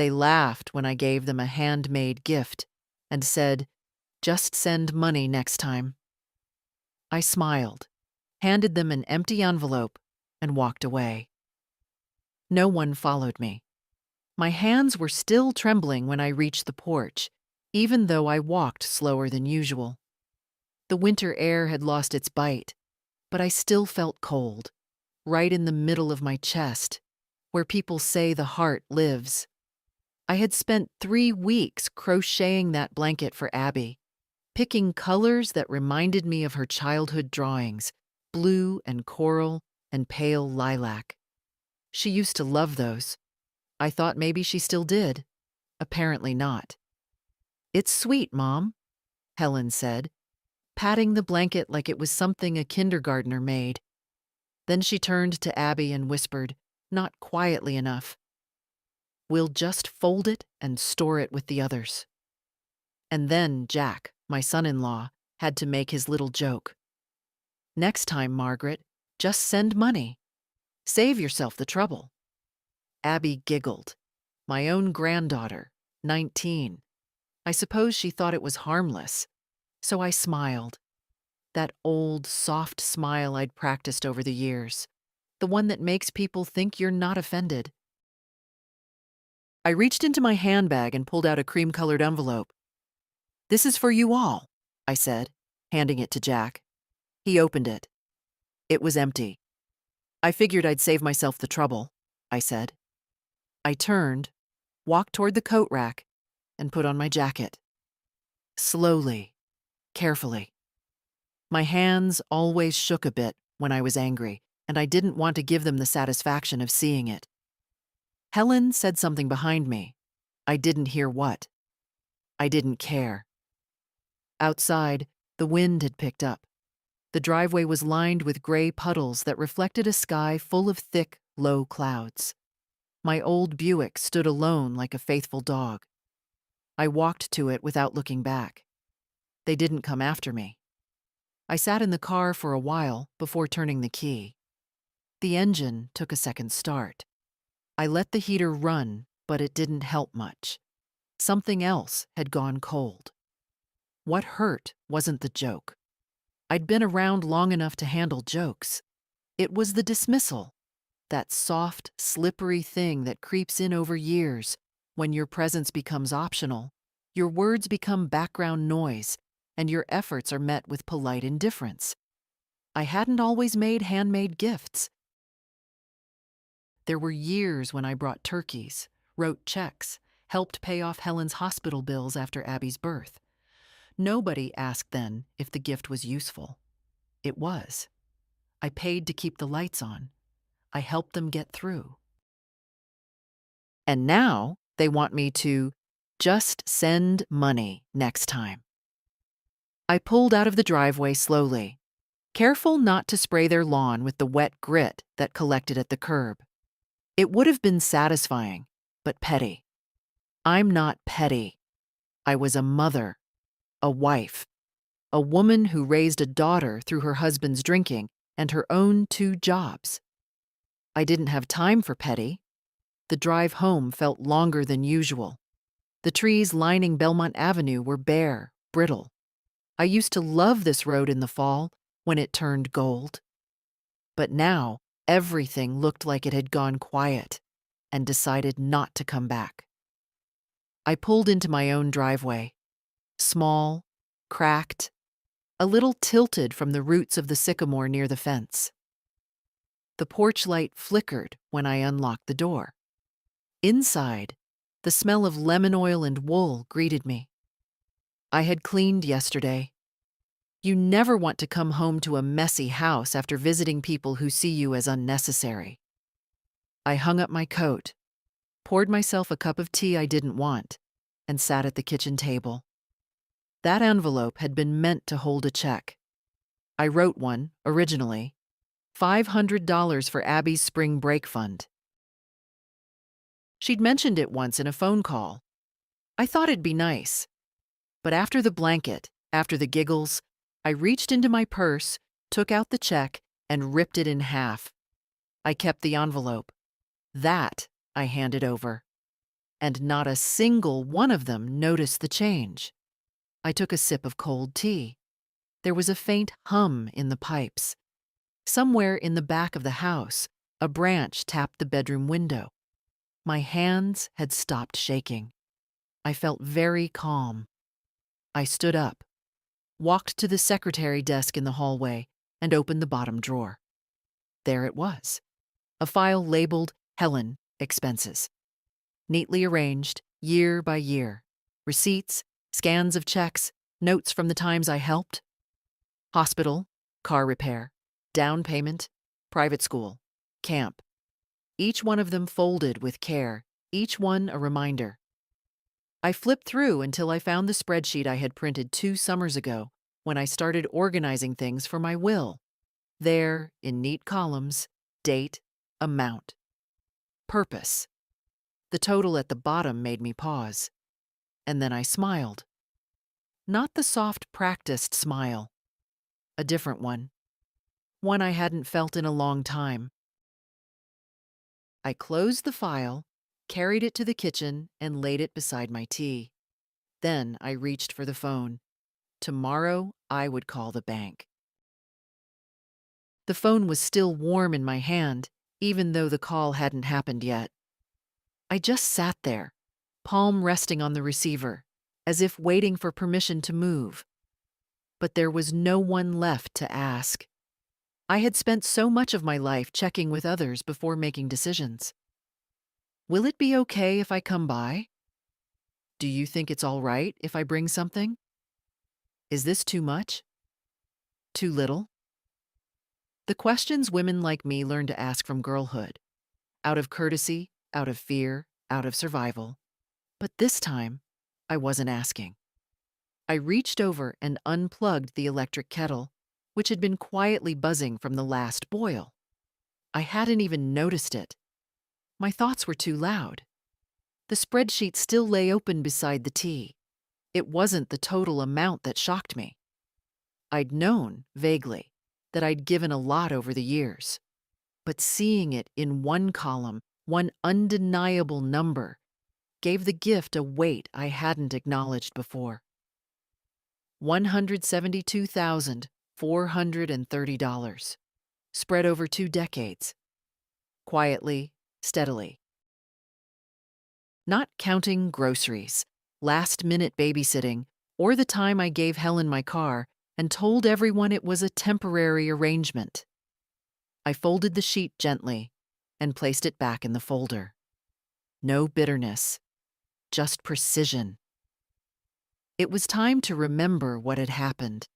They laughed when I gave them a handmade gift and said, "Just send money next time." I smiled, handed them an empty envelope, and walked away. No one followed me. My hands were still trembling when I reached the porch, even though I walked slower than usual. The winter air had lost its bite, but I still felt cold, right in the middle of my chest, where people say the heart lives. I had spent 3 weeks crocheting that blanket for Abby, picking colors that reminded me of her childhood drawings, blue and coral and pale lilac. She used to love those. I thought maybe she still did. Apparently not. "It's sweet, Mom," Helen said, patting the blanket like it was something a kindergartner made. Then she turned to Abby and whispered, not quietly enough, "We'll just fold it and store it with the others." And then Jack, my son-in-law, had to make his little joke. "Next time, Margaret, just send money. Save yourself the trouble." Abby giggled. My own granddaughter, 19. I suppose she thought it was harmless. So I smiled. That old, soft smile I'd practiced over the years. The one that makes people think you're not offended. I reached into my handbag and pulled out a cream-colored envelope. "This is for you all," I said, handing it to Jack. He opened it. It was empty. "I figured I'd save myself the trouble," I said. I turned, walked toward the coat rack, and put on my jacket. Slowly, carefully. My hands always shook a bit when I was angry, and I didn't want to give them the satisfaction of seeing it. Helen said something behind me. I didn't hear what. I didn't care. Outside, the wind had picked up. The driveway was lined with gray puddles that reflected a sky full of thick, low clouds. My old Buick stood alone like a faithful dog. I walked to it without looking back. They didn't come after me. I sat in the car for a while before turning the key. The engine took a second start. I let the heater run, but it didn't help much. Something else had gone cold. What hurt wasn't the joke. I'd been around long enough to handle jokes. It was the dismissal, that soft, slippery thing that creeps in over years when your presence becomes optional, your words become background noise, and your efforts are met with polite indifference. I hadn't always made handmade gifts. There were years when I brought turkeys, wrote checks, helped pay off Helen's hospital bills after Abby's birth. Nobody asked then if the gift was useful. It was. I paid to keep the lights on. I helped them get through. And now they want me to just send money next time. I pulled out of the driveway slowly, careful not to spray their lawn with the wet grit that collected at the curb. It would have been satisfying, but petty. I'm not petty. I was a mother, a wife, a woman who raised a daughter through her husband's drinking and her own 2 jobs. I didn't have time for petty. The drive home felt longer than usual. The trees lining Belmont Avenue were bare, brittle. I used to love this road in the fall when it turned gold. But now everything looked like it had gone quiet and decided not to come back. I pulled into my own driveway, small, cracked, a little tilted from the roots of the sycamore near the fence. The porch light flickered when I unlocked the door. Inside, the smell of lemon oil and wool greeted me. I had cleaned yesterday. You never want to come home to a messy house after visiting people who see you as unnecessary. I hung up my coat, poured myself a cup of tea I didn't want, and sat at the kitchen table. That envelope had been meant to hold a check. I wrote one, originally, $500 for Abby's spring break fund. She'd mentioned it once in a phone call. I thought it'd be nice. But after the blanket, after the giggles, I reached into my purse, took out the check, and ripped it in half. I kept the envelope. That I handed over. and not a single one of them noticed the change. I took a sip of cold tea. There was a faint hum in the pipes. Somewhere in the back of the house, a branch tapped the bedroom window. My hands had stopped shaking. I felt very calm. I stood up, walked to the secretary desk in the hallway, and opened the bottom drawer. There it was, a file labeled Helen Expenses. Neatly arranged, year by year. Receipts, scans of checks, notes from the times I helped. Hospital, car repair, down payment, private school, camp. Each one of them folded with care, each one a reminder. I flipped through until I found the spreadsheet I had printed 2 summers ago when I started organizing things for my will. There, in neat columns, date, amount, purpose. The total at the bottom made me pause. And then I smiled. Not the soft, practiced smile. A different one. One I hadn't felt in a long time. I closed the file, carried it to the kitchen, and laid it beside my tea. Then I reached for the phone. Tomorrow, I would call the bank. The phone was still warm in my hand, even though the call hadn't happened yet. I just sat there, palm resting on the receiver, as if waiting for permission to move. But there was no one left to ask. I had spent so much of my life checking with others before making decisions. Will it be okay if I come by? Do you think it's all right if I bring something? Is this too much? Too little? The questions women like me learn to ask from girlhood. Out of courtesy, out of fear, out of survival. But this time, I wasn't asking. I reached over and unplugged the electric kettle, which had been quietly buzzing from the last boil. I hadn't even noticed it. My thoughts were too loud. The spreadsheet still lay open beside the tea. It wasn't the total amount that shocked me. I'd known, vaguely, that I'd given a lot over the years. But seeing it in one column, one undeniable number, gave the gift a weight I hadn't acknowledged before. $172,430, spread over 2 decades. Quietly, steadily. Not counting groceries, last-minute babysitting, or the time I gave Helen my car and told everyone it was a temporary arrangement. I folded the sheet gently and placed it back in the folder. No bitterness, just precision. It was time to remember what had happened,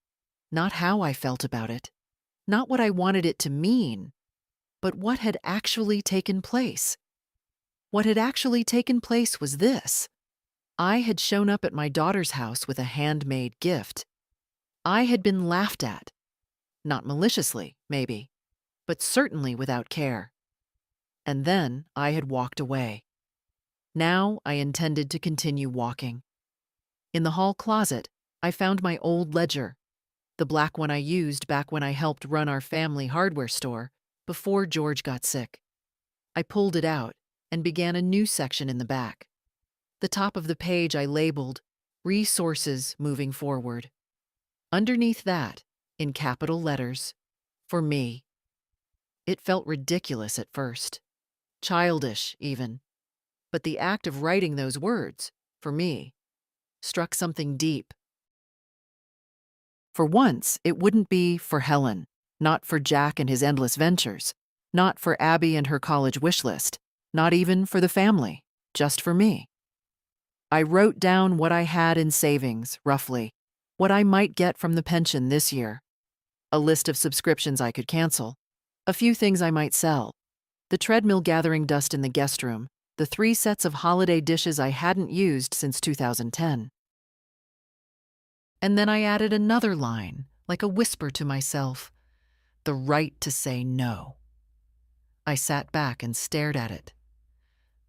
not how I felt about it, not what I wanted it to mean, but what had actually taken place. What had actually taken place was this. I had shown up at my daughter's house with a handmade gift. I had been laughed at. Not maliciously, maybe, but certainly without care. And then I had walked away. Now I intended to continue walking. In the hall closet, I found my old ledger, the black one I used back when I helped run our family hardware store before George got sick. I pulled it out and began a new section in the back. The top of the page I labeled, Resources Moving Forward. Underneath that, in capital letters, for me. It felt ridiculous at first, childish even, but the act of writing those words, for me, struck something deep. For once, it wouldn't be for Helen, not for Jack and his endless ventures, not for Abby and her college wish list, not even for the family, just for me. I wrote down what I had in savings, roughly, what I might get from the pension this year, a list of subscriptions I could cancel, a few things I might sell, the treadmill gathering dust in the guest room, the 3 sets of holiday dishes I hadn't used since 2010. And then I added another line, like a whisper to myself, the right to say no. I sat back and stared at it.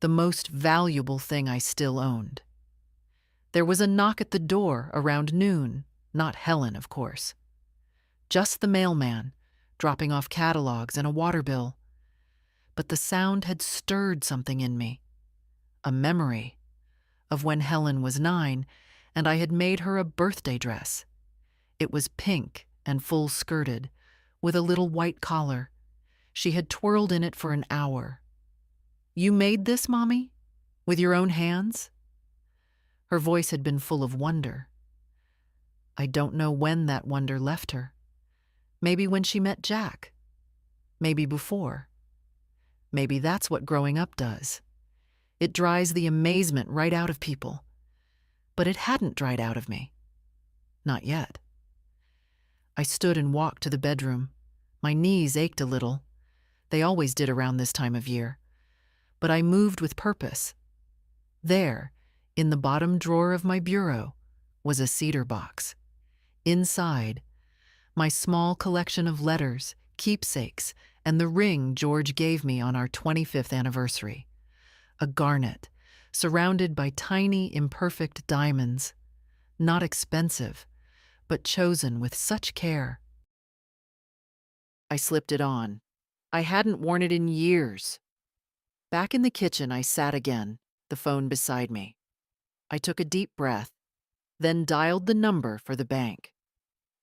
The most valuable thing I still owned. There was a knock at the door around noon, not Helen, of course. Just the mailman, dropping off catalogs and a water bill. But the sound had stirred something in me. A memory, of when Helen was 9, and I had made her a birthday dress. It was pink and full-skirted, with a little white collar. She had twirled in it for an hour. "You made this, Mommy? With your own hands?" Her voice had been full of wonder. I don't know when that wonder left her. Maybe when she met Jack. Maybe before. Maybe that's what growing up does. It dries the amazement right out of people. But it hadn't dried out of me. Not yet. I stood and walked to the bedroom. My knees ached a little. They always did around this time of year. But I moved with purpose. There, in the bottom drawer of my bureau, was a cedar box. Inside, my small collection of letters, keepsakes, and the ring George gave me on our 25th anniversary. A garnet, surrounded by tiny, imperfect diamonds. Not expensive, but chosen with such care. I slipped it on. I hadn't worn it in years. Back in the kitchen, I sat again, the phone beside me. I took a deep breath, then dialed the number for the bank.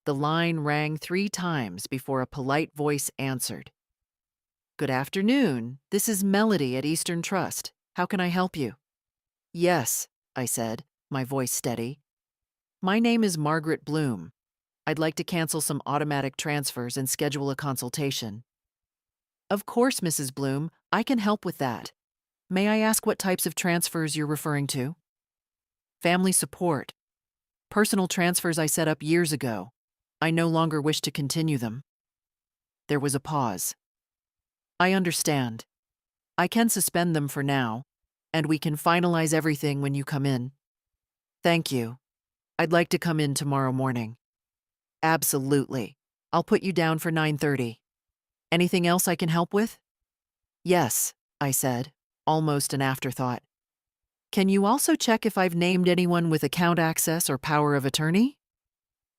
The line rang 3 times before a polite voice answered. "Good afternoon. This is Melody at Eastern Trust. How can I help you?" "Yes," I said, my voice steady. "My name is Margaret Bloom. I'd like to cancel some automatic transfers and schedule a consultation." "Of course, Mrs. Bloom. I can help with that. May I ask what types of transfers you're referring to?" "Family support. Personal transfers I set up years ago. I no longer wish to continue them." There was a pause. "I understand. I can suspend them for now, and we can finalize everything when you come in." "Thank you. I'd like to come in tomorrow morning." "Absolutely. I'll put you down for 9:30. Anything else I can help with?" "Yes," I said, almost an afterthought. "Can you also check if I've named anyone with account access or power of attorney?"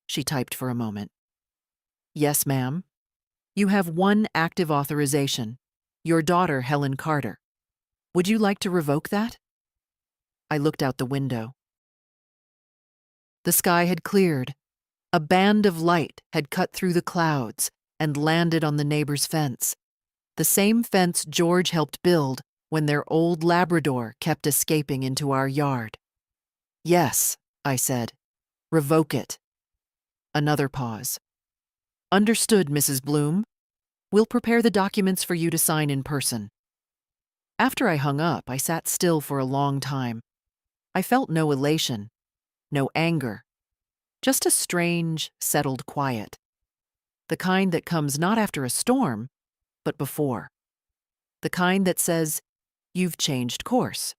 She typed for a moment. "Yes, ma'am. You have 1 active authorization, your daughter, Helen Carter. Would you like to revoke that?" I looked out the window. The sky had cleared. A band of light had cut through the clouds and landed on the neighbor's fence, the same fence George helped build when their old Labrador kept escaping into our yard. "Yes," I said. "Revoke it." Another pause. "Understood, Mrs. Bloom. We'll prepare the documents for you to sign in person." After I hung up, I sat still for a long time. I felt no elation, no anger, just a strange, settled quiet. The kind that comes not after a storm, but before. The kind that says, "You've changed course."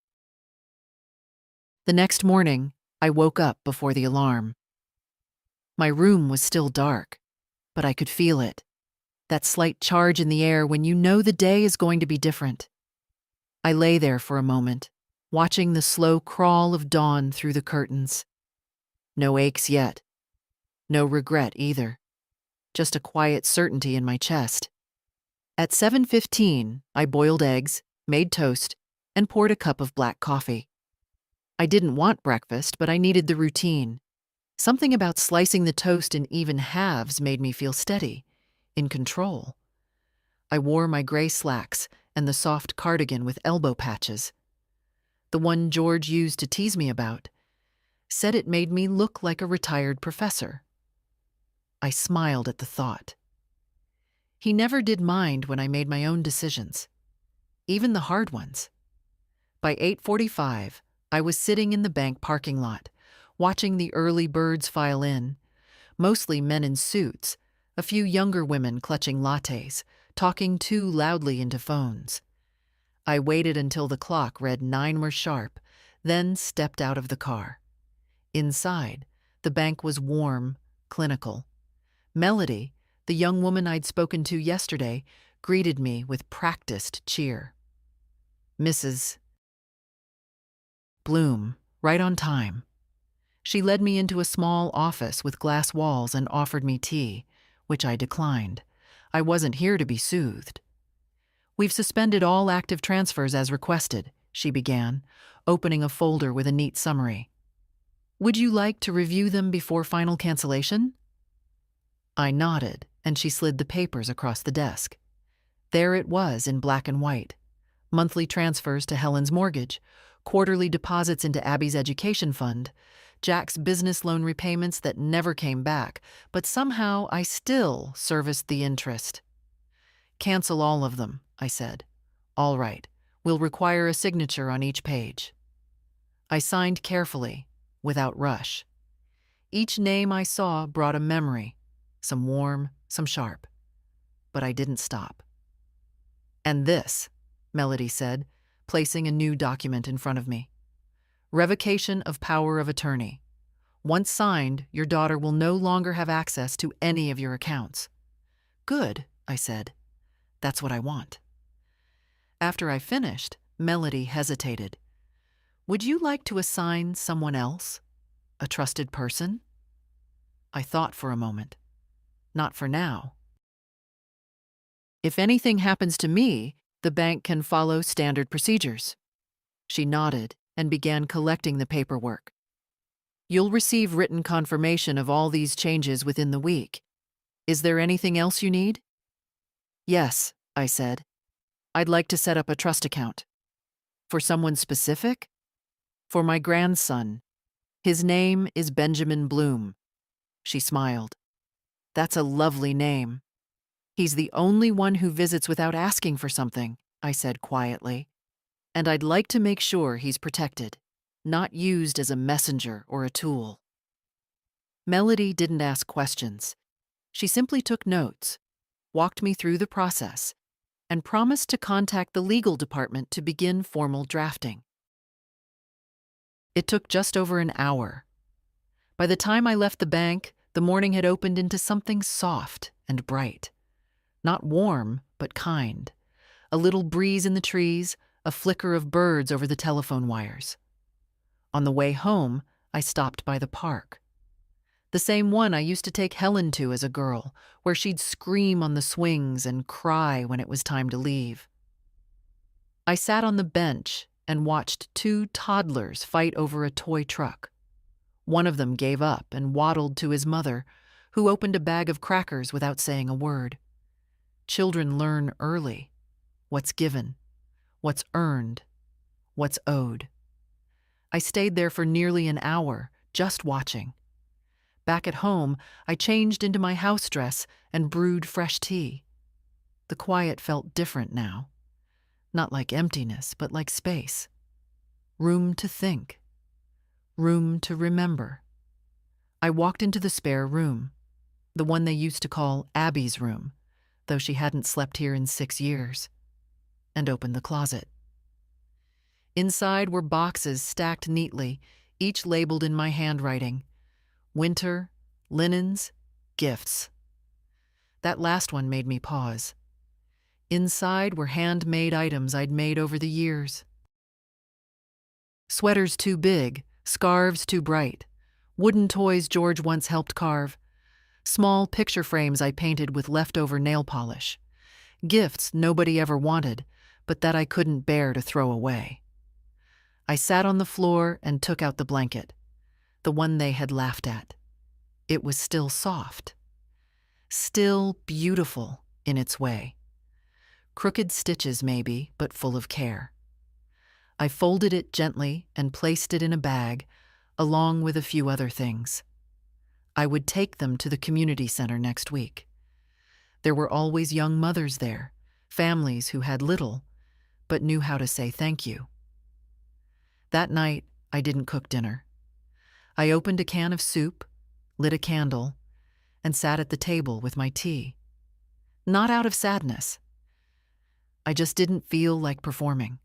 The next morning, I woke up before the alarm. My room was still dark, but I could feel it. That slight charge in the air when you know the day is going to be different. I lay there for a moment, watching the slow crawl of dawn through the curtains. No aches yet. No regret either. Just a quiet certainty in my chest. At 7:15, I boiled eggs, made toast, and poured a cup of black coffee. I didn't want breakfast, but I needed the routine. Something about slicing the toast in even halves made me feel steady, in control. I wore my gray slacks and the soft cardigan with elbow patches. The one George used to tease me about. Said it made me look like a retired professor. I smiled at the thought. He never did mind when I made my own decisions, even the hard ones. By 8:45, I was sitting in the bank parking lot, watching the early birds file in, mostly men in suits, a few younger women clutching lattes, talking too loudly into phones. I waited until the clock read 9 were sharp, then stepped out of the car. Inside, the bank was warm, clinical. Melody, the young woman I'd spoken to yesterday, greeted me with practiced cheer. "Mrs. Bloom, right on time." She led me into a small office with glass walls and offered me tea, which I declined. I wasn't here to be soothed. "We've suspended all active transfers as requested," she began, opening a folder with a neat summary. "Would you like to review them before final cancellation?" I nodded, and she slid the papers across the desk. There it was in black and white. Monthly transfers to Helen's mortgage, quarterly deposits into Abby's education fund, Jack's business loan repayments that never came back, but somehow I still serviced the interest. "Cancel all of them," I said. "All right. We'll require a signature on each page." I signed carefully, without rush. Each name I saw brought a memory, some warm, some sharp. But I didn't stop. "And this," Melody said, placing a new document in front of me. "Revocation of power of attorney. Once signed, your daughter will no longer have access to any of your accounts." "Good," I said. "That's what I want." After I finished, Melody hesitated. "Would you like to assign someone else? A trusted person?" I thought for a moment. "Not for now. If anything happens to me, the bank can follow standard procedures." She nodded and began collecting the paperwork. "You'll receive written confirmation of all these changes within the week. Is there anything else you need?" "Yes," I said. "I'd like to set up a trust account." "For someone specific?" "For my grandson. His name is Benjamin Bloom." She smiled. "That's a lovely name." "He's the only one who visits without asking for something," I said quietly. "And I'd like to make sure he's protected, not used as a messenger or a tool." Melody didn't ask questions. She simply took notes, walked me through the process, and promised to contact the legal department to begin formal drafting. It took just over an hour. By the time I left the bank, the morning had opened into something soft and bright. Not warm, but kind. A little breeze in the trees, a flicker of birds over the telephone wires. On the way home, I stopped by the park. The same one I used to take Helen to as a girl, where she'd scream on the swings and cry when it was time to leave. I sat on the bench and watched two toddlers fight over a toy truck. One of them gave up and waddled to his mother, who opened a bag of crackers without saying a word. Children learn early what's given, what's earned, what's owed. I stayed there for nearly an hour, just watching. Back at home, I changed into my house dress and brewed fresh tea. The quiet felt different now. Not like emptiness, but like space. Room to think. Room to remember. I walked into the spare room, the one they used to call Abby's room, though she hadn't slept here in 6 years, and opened the closet. Inside were boxes stacked neatly, each labeled in my handwriting. Winter, linens, gifts. That last one made me pause. Inside were handmade items I'd made over the years. Sweaters too big, scarves too bright, wooden toys George once helped carve, small picture frames I painted with leftover nail polish, gifts nobody ever wanted, but that I couldn't bear to throw away. I sat on the floor and took out the blanket, the one they had laughed at. It was still soft, still beautiful in its way. Crooked stitches maybe, but full of care. I folded it gently and placed it in a bag, along with a few other things. I would take them to the community center next week. There were always young mothers there, families who had little, but knew how to say thank you. That night, I didn't cook dinner. I opened a can of soup, lit a candle, and sat at the table with my tea. Not out of sadness. I just didn't feel like performing.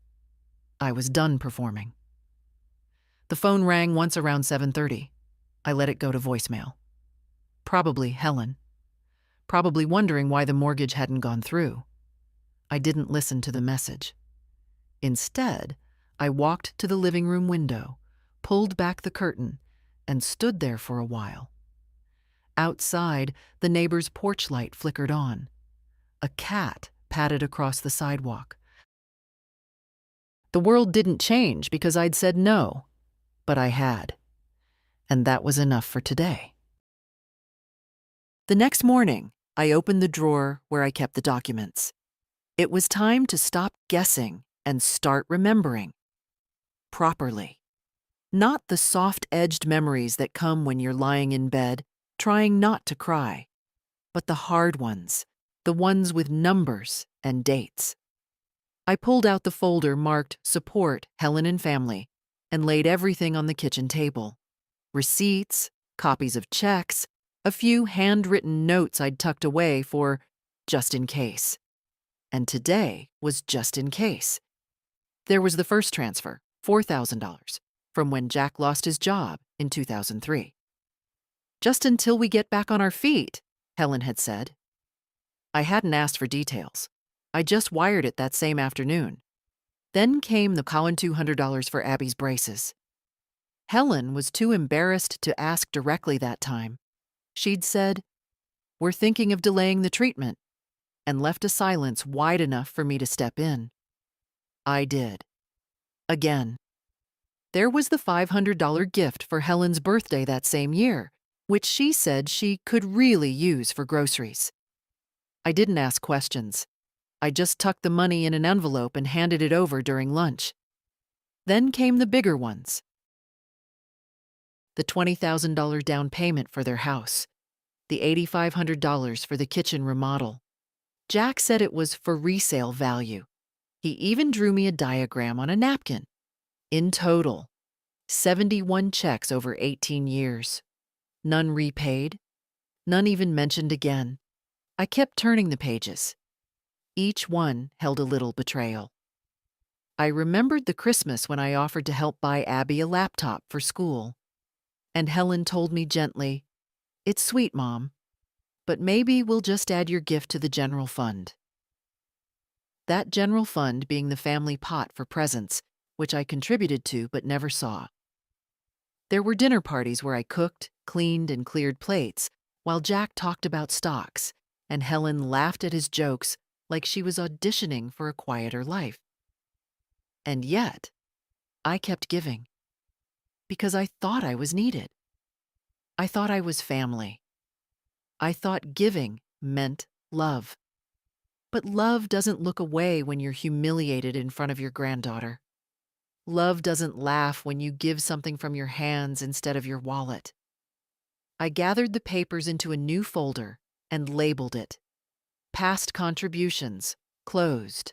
I was done performing. The phone rang once around 7:30. I let it go to voicemail. Probably Helen. Probably wondering why the mortgage hadn't gone through. I didn't listen to the message. Instead, I walked to the living room window, pulled back the curtain, and stood there for a while. Outside, the neighbor's porch light flickered on. A cat padded across the sidewalk. The world didn't change because I'd said no, but I had. And that was enough for today. The next morning, I opened the drawer where I kept the documents. It was time to stop guessing and start remembering. Properly. Not the soft-edged memories that come when you're lying in bed, trying not to cry, but the hard ones, the ones with numbers and dates. I pulled out the folder marked Support Helen and Family and laid everything on the kitchen table. Receipts, copies of checks, a few handwritten notes I'd tucked away for just in case. And today was just in case. There was the first transfer, $4,000, from when Jack lost his job in 2003. Just until we get back on our feet, Helen had said. I hadn't asked for details. I just wired it that same afternoon. Then came the common $200 for Abby's braces. Helen was too embarrassed to ask directly that time. She'd said, "We're thinking of delaying the treatment," and left a silence wide enough for me to step in. I did. Again. There was the $500 gift for Helen's birthday that same year, which she said she could really use for groceries. I didn't ask questions. I just tucked the money in an envelope and handed it over during lunch. Then came the bigger ones. The $20,000 down payment for their house. The $8,500 for the kitchen remodel. Jack said it was for resale value. He even drew me a diagram on a napkin. In total, 71 checks over 18 years. None repaid, none even mentioned again. I kept turning the pages. Each one held a little betrayal. I remembered the Christmas when I offered to help buy Abby a laptop for school. And Helen told me gently, "It's sweet, Mom, but maybe we'll just add your gift to the general fund." That general fund being the family pot for presents, which I contributed to but never saw. There were dinner parties where I cooked, cleaned, and cleared plates, while Jack talked about stocks, and Helen laughed at his jokes like she was auditioning for a quieter life. And yet, I kept giving. Because I thought I was needed. I thought I was family. I thought giving meant love. But love doesn't look away when you're humiliated in front of your granddaughter. Love doesn't laugh when you give something from your hands instead of your wallet. I gathered the papers into a new folder and labeled it. Past contributions, closed.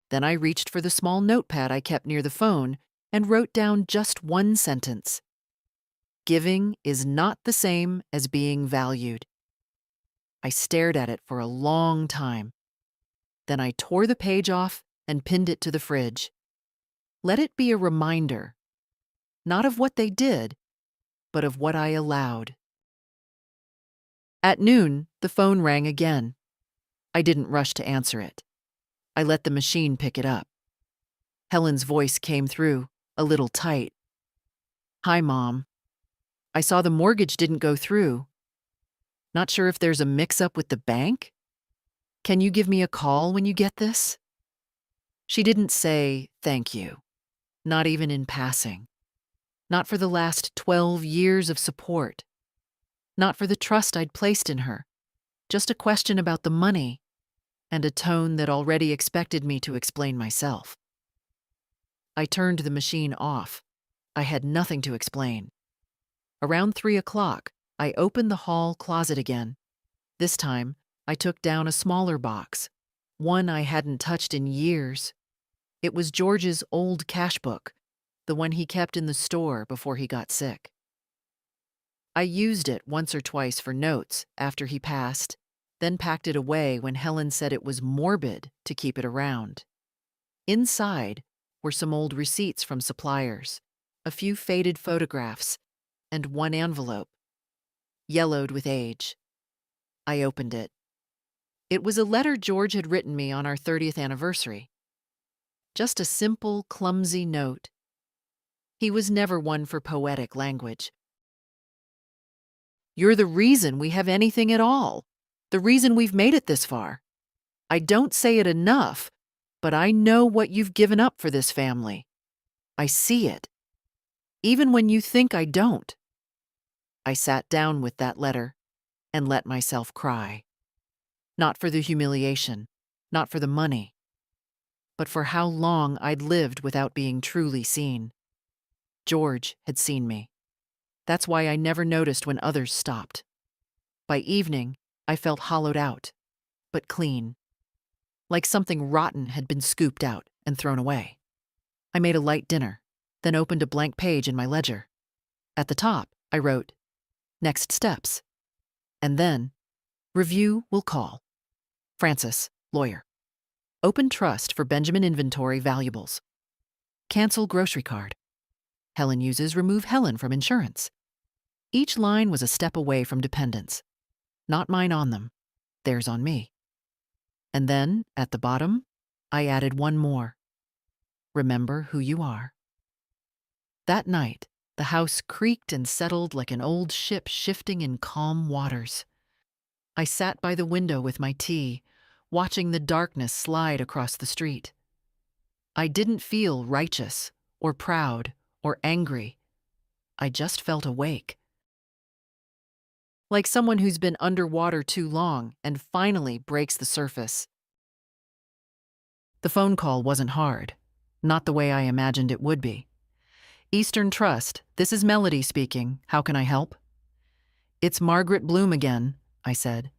Then I reached for the small notepad I kept near the phone and wrote down just one sentence. Giving is not the same as being valued. I stared at it for a long time. Then I tore the page off and pinned it to the fridge. Let it be a reminder, not of what they did, but of what I allowed. At noon, the phone rang again. I didn't rush to answer it. I let the machine pick it up. Helen's voice came through, a little tight. "Hi, Mom. I saw the mortgage didn't go through. Not sure if there's a mix-up with the bank? Can you give me a call when you get this?" She didn't say thank you, not even in passing. Not for the last 12 years of support. Not for the trust I'd placed in her. Just a question about the money and a tone that already expected me to explain myself. I turned the machine off. I had nothing to explain. Around 3 o'clock, I opened the hall closet again. This time, I took down a smaller box, one I hadn't touched in years. It was George's old cash book, the one he kept in the store before he got sick. I used it once or twice for notes after he passed, then packed it away when Helen said it was morbid to keep it around. Inside were some old receipts from suppliers, a few faded photographs, and one envelope, yellowed with age. I opened it. It was a letter George had written me on our 30th anniversary. Just a simple, clumsy note. He was never one for poetic language. "You're the reason we have anything at all. The reason we've made it this far. I don't say it enough, But I know what you've given up for this family. I see it, even when you think I don't." I sat down with that letter and let myself cry. Not for the humiliation, not for the money, but for how long I'd lived without being truly seen. George had seen me. That's why I never noticed when others stopped. By evening, I felt hollowed out, but clean, like something rotten had been scooped out and thrown away. I made a light dinner, then opened a blank page in my ledger. At the top, I wrote, "Next steps." And then, "Review will call. Francis, lawyer. Open trust for Benjamin inventory valuables. Cancel grocery card. Helen uses remove Helen from insurance." Each line was a step away from dependence. Not mine on them, theirs on me. And then, at the bottom, I added one more. "Remember who you are." That night, the house creaked and settled like an old ship shifting in calm waters. I sat by the window with my tea, watching the darkness slide across the street. I didn't feel righteous or proud or angry. I just felt awake. Like someone who's been underwater too long and finally breaks the surface. The phone call wasn't hard, not the way I imagined it would be. "Eastern Trust, this is Melody speaking. How can I help?" "It's Margaret Bloom again," I said.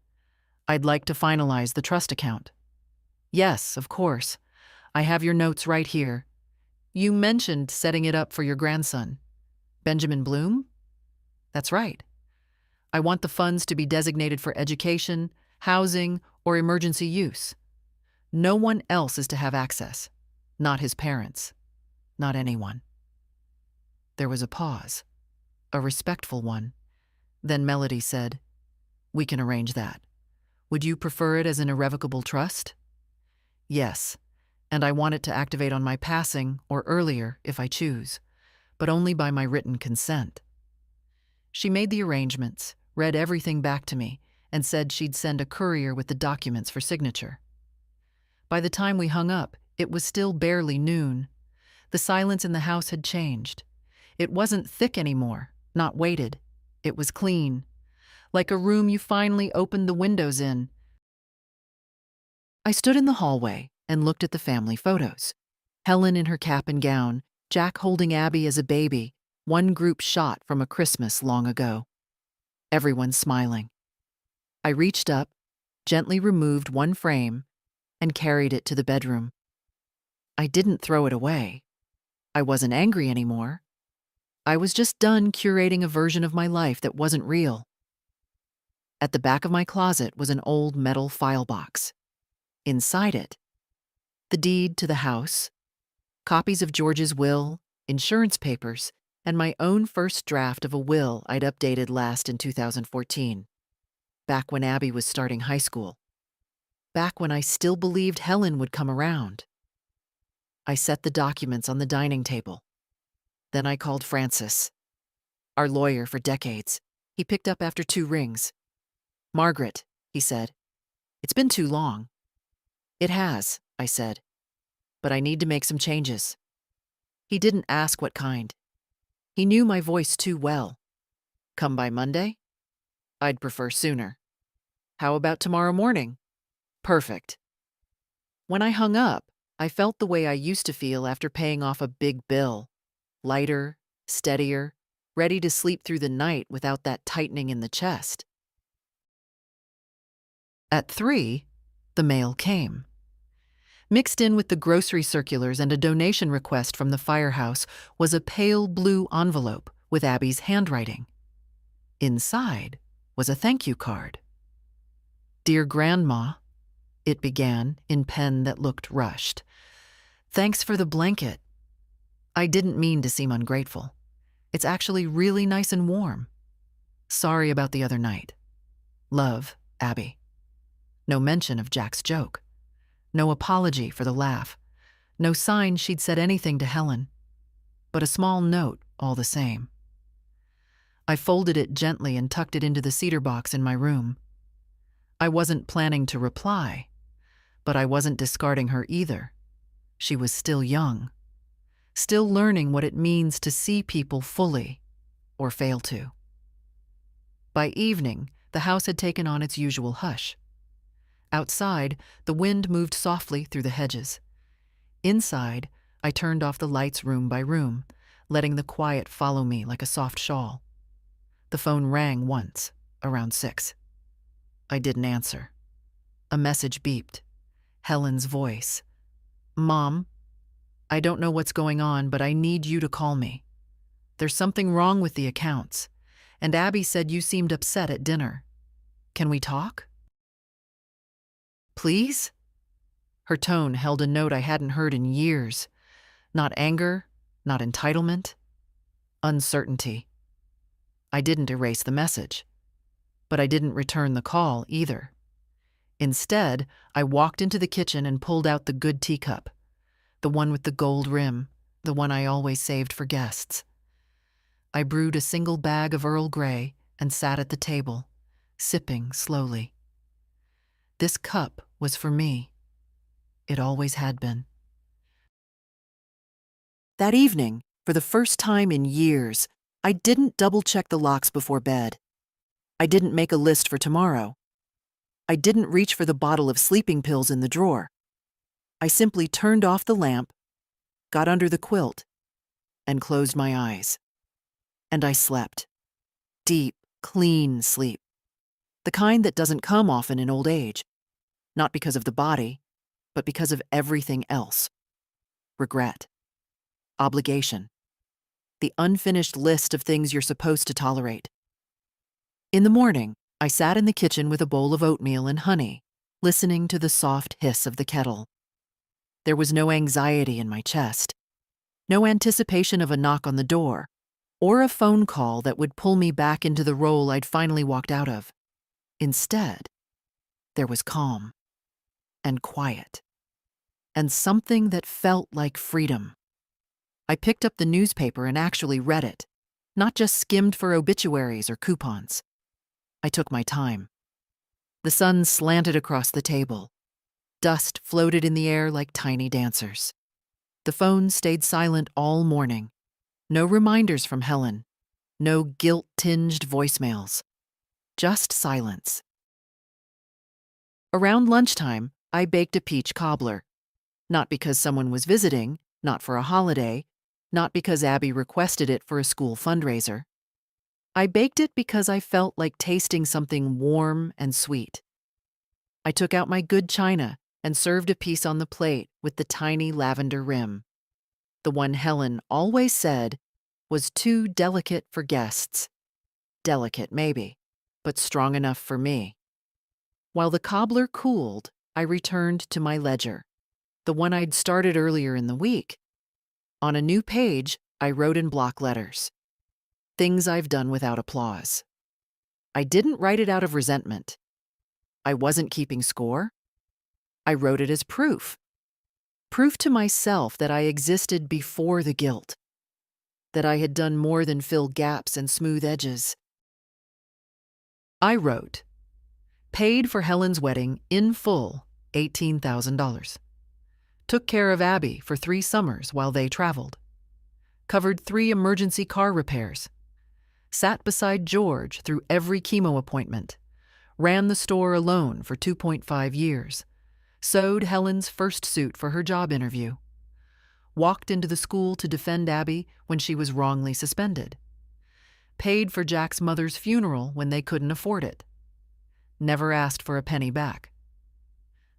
"I'd like to finalize the trust account." "Yes, of course. I have your notes right here. You mentioned setting it up for your grandson. Benjamin Bloom?" "That's right. I want the funds to be designated for education, housing, or emergency use. No one else is to have access. Not his parents. Not anyone." There was a pause, a respectful one. Then Melody said, "We can arrange that. Would you prefer it as an irrevocable trust?" "Yes, and I want it to activate on my passing or earlier if I choose, but only by my written consent." She made the arrangements, read everything back to me, and said she'd send a courier with the documents for signature. By the time we hung up, it was still barely noon. The silence in the house had changed. It wasn't thick anymore, not weighted. It was clean, like a room you finally opened the windows in. I stood in the hallway and looked at the family photos. Helen in her cap and gown, Jack holding Abby as a baby, one group shot from a Christmas long ago. Everyone smiling. I reached up, gently removed one frame, and carried it to the bedroom. I didn't throw it away. I wasn't angry anymore. I was just done curating a version of my life that wasn't real. At the back of my closet was an old metal file box. Inside it, the deed to the house, copies of George's will, insurance papers, and my own first draft of a will I'd updated last in 2014, back when Abby was starting high school, back when I still believed Helen would come around. I set the documents on the dining table. Then I called Francis, our lawyer for decades. He picked up after 2 rings. "Margaret," he said, "it's been too long." "It has," I said, "but I need to make some changes." He didn't ask what kind. He knew my voice too well. "Come by Monday?" "I'd prefer sooner." "How about tomorrow morning?" "Perfect." When I hung up, I felt the way I used to feel after paying off a big bill. Lighter, steadier, ready to sleep through the night without that tightening in the chest. At 3, the mail came. Mixed in with the grocery circulars and a donation request from the firehouse was a pale blue envelope with Abby's handwriting. Inside was a thank you card. "Dear Grandma," it began in pen that looked rushed. "Thanks for the blanket. I didn't mean to seem ungrateful. It's actually really nice and warm. Sorry about the other night. Love, Abby." No mention of Jack's joke. No apology for the laugh. No sign she'd said anything to Helen. But a small note all the same. I folded it gently and tucked it into the cedar box in my room. I wasn't planning to reply, but I wasn't discarding her either. She was still young, still learning what it means to see people fully, or fail to. By evening, the house had taken on its usual hush. Outside, the wind moved softly through the hedges. Inside, I turned off the lights room by room, letting the quiet follow me like a soft shawl. The phone rang once, around 6. I didn't answer. A message beeped. Helen's voice. "Mom, I don't know what's going on, but I need you to call me. There's something wrong with the accounts, and Abby said you seemed upset at dinner. Can we talk? Please?" Her tone held a note I hadn't heard in years. Not anger, not entitlement, uncertainty. I didn't erase the message, but I didn't return the call either. Instead, I walked into the kitchen and pulled out the good teacup, the one with the gold rim, the one I always saved for guests. I brewed a single bag of Earl Grey and sat at the table, sipping slowly. This cup was for me. It always had been. That evening, for the first time in years, I didn't double-check the locks before bed. I didn't make a list for tomorrow. I didn't reach for the bottle of sleeping pills in the drawer. I simply turned off the lamp, got under the quilt, and closed my eyes. And I slept. Deep, clean sleep. The kind that doesn't come often in old age. Not because of the body, but because of everything else. Regret. Obligation. The unfinished list of things you're supposed to tolerate. In the morning, I sat in the kitchen with a bowl of oatmeal and honey, listening to the soft hiss of the kettle. There was no anxiety in my chest, no anticipation of a knock on the door, or a phone call that would pull me back into the role I'd finally walked out of. Instead, there was calm, and quiet, and something that felt like freedom. I picked up the newspaper and actually read it, not just skimmed for obituaries or coupons. I took my time. The sun slanted across the table. Dust floated in the air like tiny dancers. The phone stayed silent all morning. No reminders from Helen. No guilt-tinged voicemails. Just silence. Around lunchtime, I baked a peach cobbler. Not because someone was visiting, not for a holiday, not because Abby requested it for a school fundraiser. I baked it because I felt like tasting something warm and sweet. I took out my good china and served a piece on the plate with the tiny lavender rim. The one Helen always said was too delicate for guests. Delicate, maybe, but strong enough for me. While the cobbler cooled, I returned to my ledger, the one I'd started earlier in the week. On a new page, I wrote in block letters, things I've done without applause. I didn't write it out of resentment. I wasn't keeping score. I wrote it as proof. Proof to myself that I existed before the guilt, that I had done more than fill gaps and smooth edges. I wrote, paid for Helen's wedding in full, $18,000. Took care of Abby for 3 summers while they traveled. Covered 3 emergency car repairs. Sat beside George through every chemo appointment. Ran the store alone for 2.5 years. Sewed Helen's first suit for her job interview. Walked into the school to defend Abby when she was wrongly suspended. Paid for Jack's mother's funeral when they couldn't afford it. Never asked for a penny back.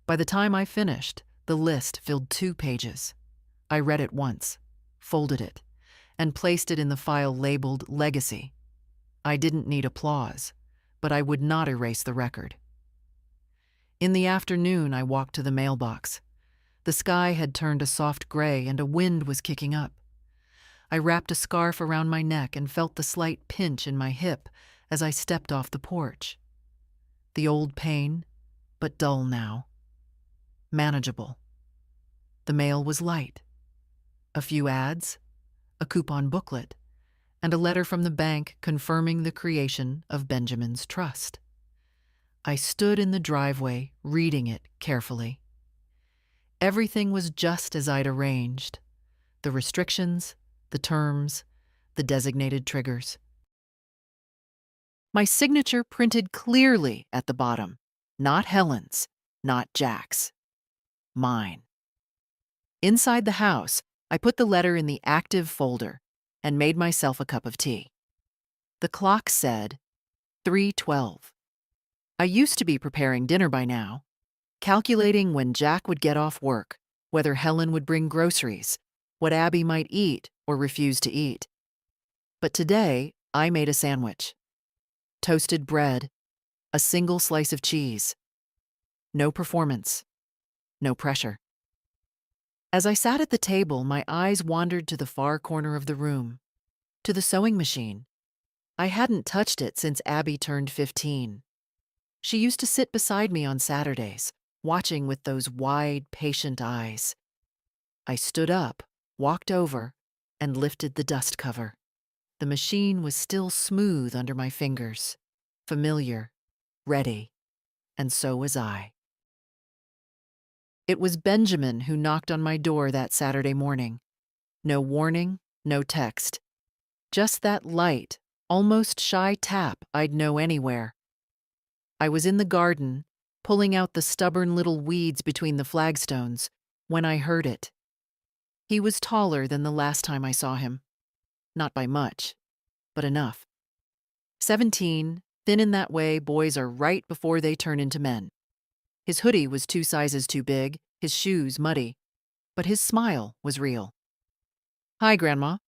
By the time I finished, the list filled 2 pages. I read it once, folded it, and placed it in the file labeled Legacy. I didn't need applause, but I would not erase the record. In the afternoon, I walked to the mailbox. The sky had turned a soft gray and a wind was kicking up. I wrapped a scarf around my neck and felt the slight pinch in my hip as I stepped off the porch. The old pain, but dull now. Manageable. The mail was light. A few ads, a coupon booklet, and a letter from the bank confirming the creation of Benjamin's trust. I stood in the driveway, reading it carefully. Everything was just as I'd arranged. The restrictions, the terms, the designated triggers. My signature printed clearly at the bottom. Not Helen's, not Jack's. Mine. Inside the house, I put the letter in the active folder and made myself a cup of tea. The clock said 3:12. I used to be preparing dinner by now, calculating when Jack would get off work, whether Helen would bring groceries, what Abby might eat or refuse to eat. But today, I made a sandwich. Toasted bread, a single slice of cheese. No performance, no pressure. As I sat at the table, my eyes wandered to the far corner of the room, to the sewing machine. I hadn't touched it since Abby turned 15. She used to sit beside me on Saturdays, watching with those wide, patient eyes. I stood up, walked over, and lifted the dust cover. The machine was still smooth under my fingers, familiar, ready, and so was I. It was Benjamin who knocked on my door that Saturday morning. No warning, no text. Just that light, almost shy tap I'd know anywhere. I was in the garden, pulling out the stubborn little weeds between the flagstones, when I heard it. He was taller than the last time I saw him. Not by much, but enough. 17, thin in that way boys are right before they turn into men. His hoodie was 2 sizes too big, his shoes muddy, but his smile was real. "Hi, Grandma."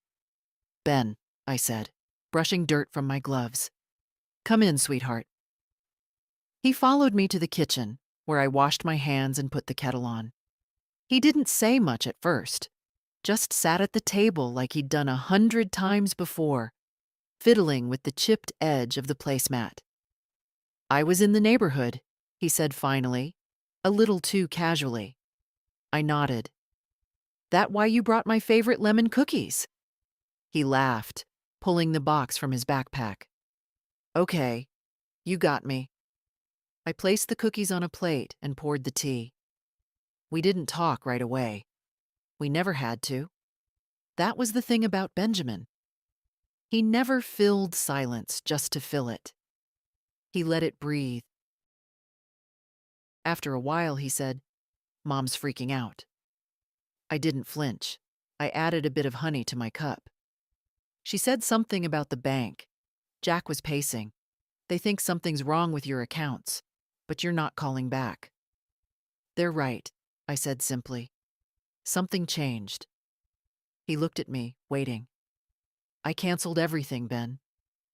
"Ben," I said, brushing dirt from my gloves. "Come in, sweetheart." He followed me to the kitchen, where I washed my hands and put the kettle on. He didn't say much at first, just sat at the table like he'd done 100 times before, fiddling with the chipped edge of the placemat. "I was in the neighborhood," he said finally, a little too casually. I nodded. "That why you brought my favorite lemon cookies?" He laughed, pulling the box from his backpack. "Okay, you got me." I placed the cookies on a plate and poured the tea. We didn't talk right away. We never had to. That was the thing about Benjamin. He never filled silence just to fill it. He let it breathe. After a while, he said, "Mom's freaking out." I didn't flinch. I added a bit of honey to my cup. She said something about the bank. Jack was pacing. "They think something's wrong with your accounts, but you're not calling back." "They're right," I said simply. Something changed. He looked at me, waiting. "I canceled everything, Ben.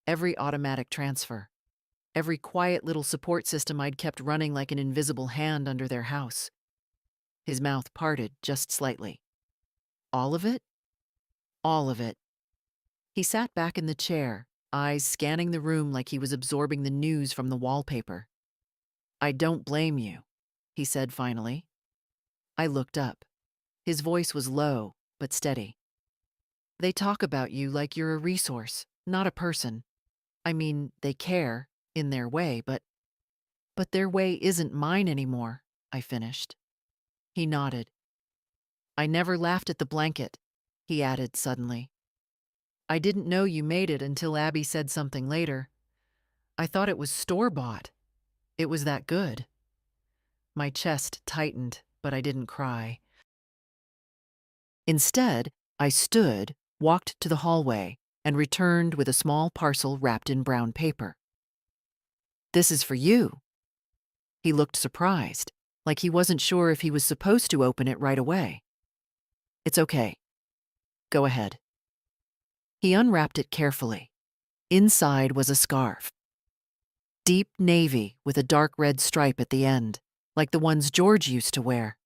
Every automatic transfer. Every quiet little support system I'd kept running like an invisible hand under their house." His mouth parted just slightly. "All of it?" "All of it." He sat back in the chair, eyes scanning the room like he was absorbing the news from the wallpaper. "I don't blame you," he said finally. I looked up. His voice was low, but steady. "They talk about you like you're a resource, not a person. I mean, they care, in their way, but their way isn't mine anymore," I finished. He nodded. "I never laughed at the blanket," he added suddenly. "I didn't know you made it until Abby said something later. I thought it was store-bought. It was that good." My chest tightened, but I didn't cry. Instead, I stood, walked to the hallway, and returned with a small parcel wrapped in brown paper. "This is for you." He looked surprised, like he wasn't sure if he was supposed to open it right away. "It's okay. Go ahead." He unwrapped it carefully. Inside was a scarf. Deep navy with a dark red stripe at the end, like the ones George used to wear.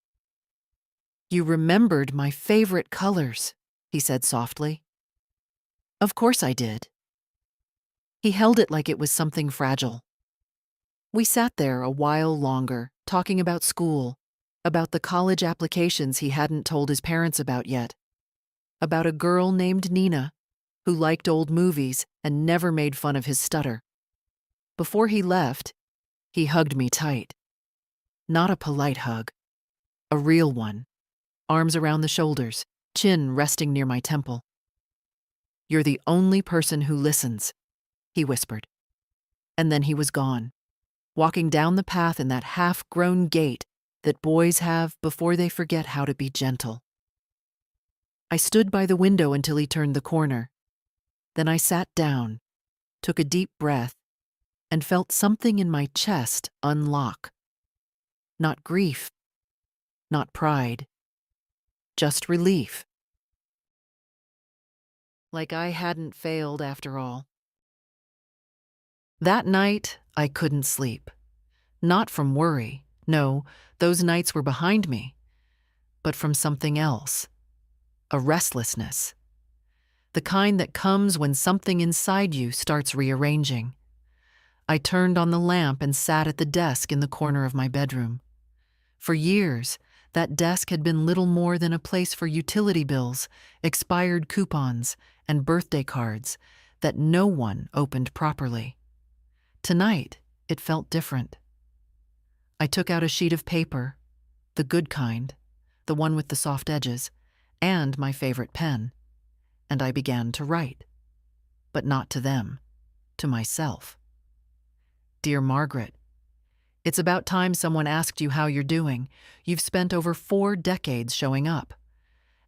"You remembered my favorite colors," he said softly. "Of course I did." He held it like it was something fragile. We sat there a while longer, talking about school, about the college applications he hadn't told his parents about yet, about a girl named Nina who liked old movies and never made fun of his stutter. Before he left, he hugged me tight. Not a polite hug, a real one, arms around the shoulders, chin resting near my temple. "You're the only person who listens," he whispered. And then he was gone, walking down the path in that half-grown gait that boys have before they forget how to be gentle. I stood by the window until he turned the corner. Then I sat down, took a deep breath, and felt something in my chest unlock. Not grief, not pride, just relief. Like I hadn't failed after all. That night, I couldn't sleep. Not from worry, no, those nights were behind me, but from something else. A restlessness. The kind that comes when something inside you starts rearranging. I turned on the lamp and sat at the desk in the corner of my bedroom. For years, that desk had been little more than a place for utility bills, expired coupons, and birthday cards that no one opened properly. Tonight, it felt different. I took out a sheet of paper, the good kind, the one with the soft edges, and my favorite pen, and I began to write. But not to them, to myself. Dear Margaret, it's about time someone asked you how you're doing. You've spent over 4 decades showing up.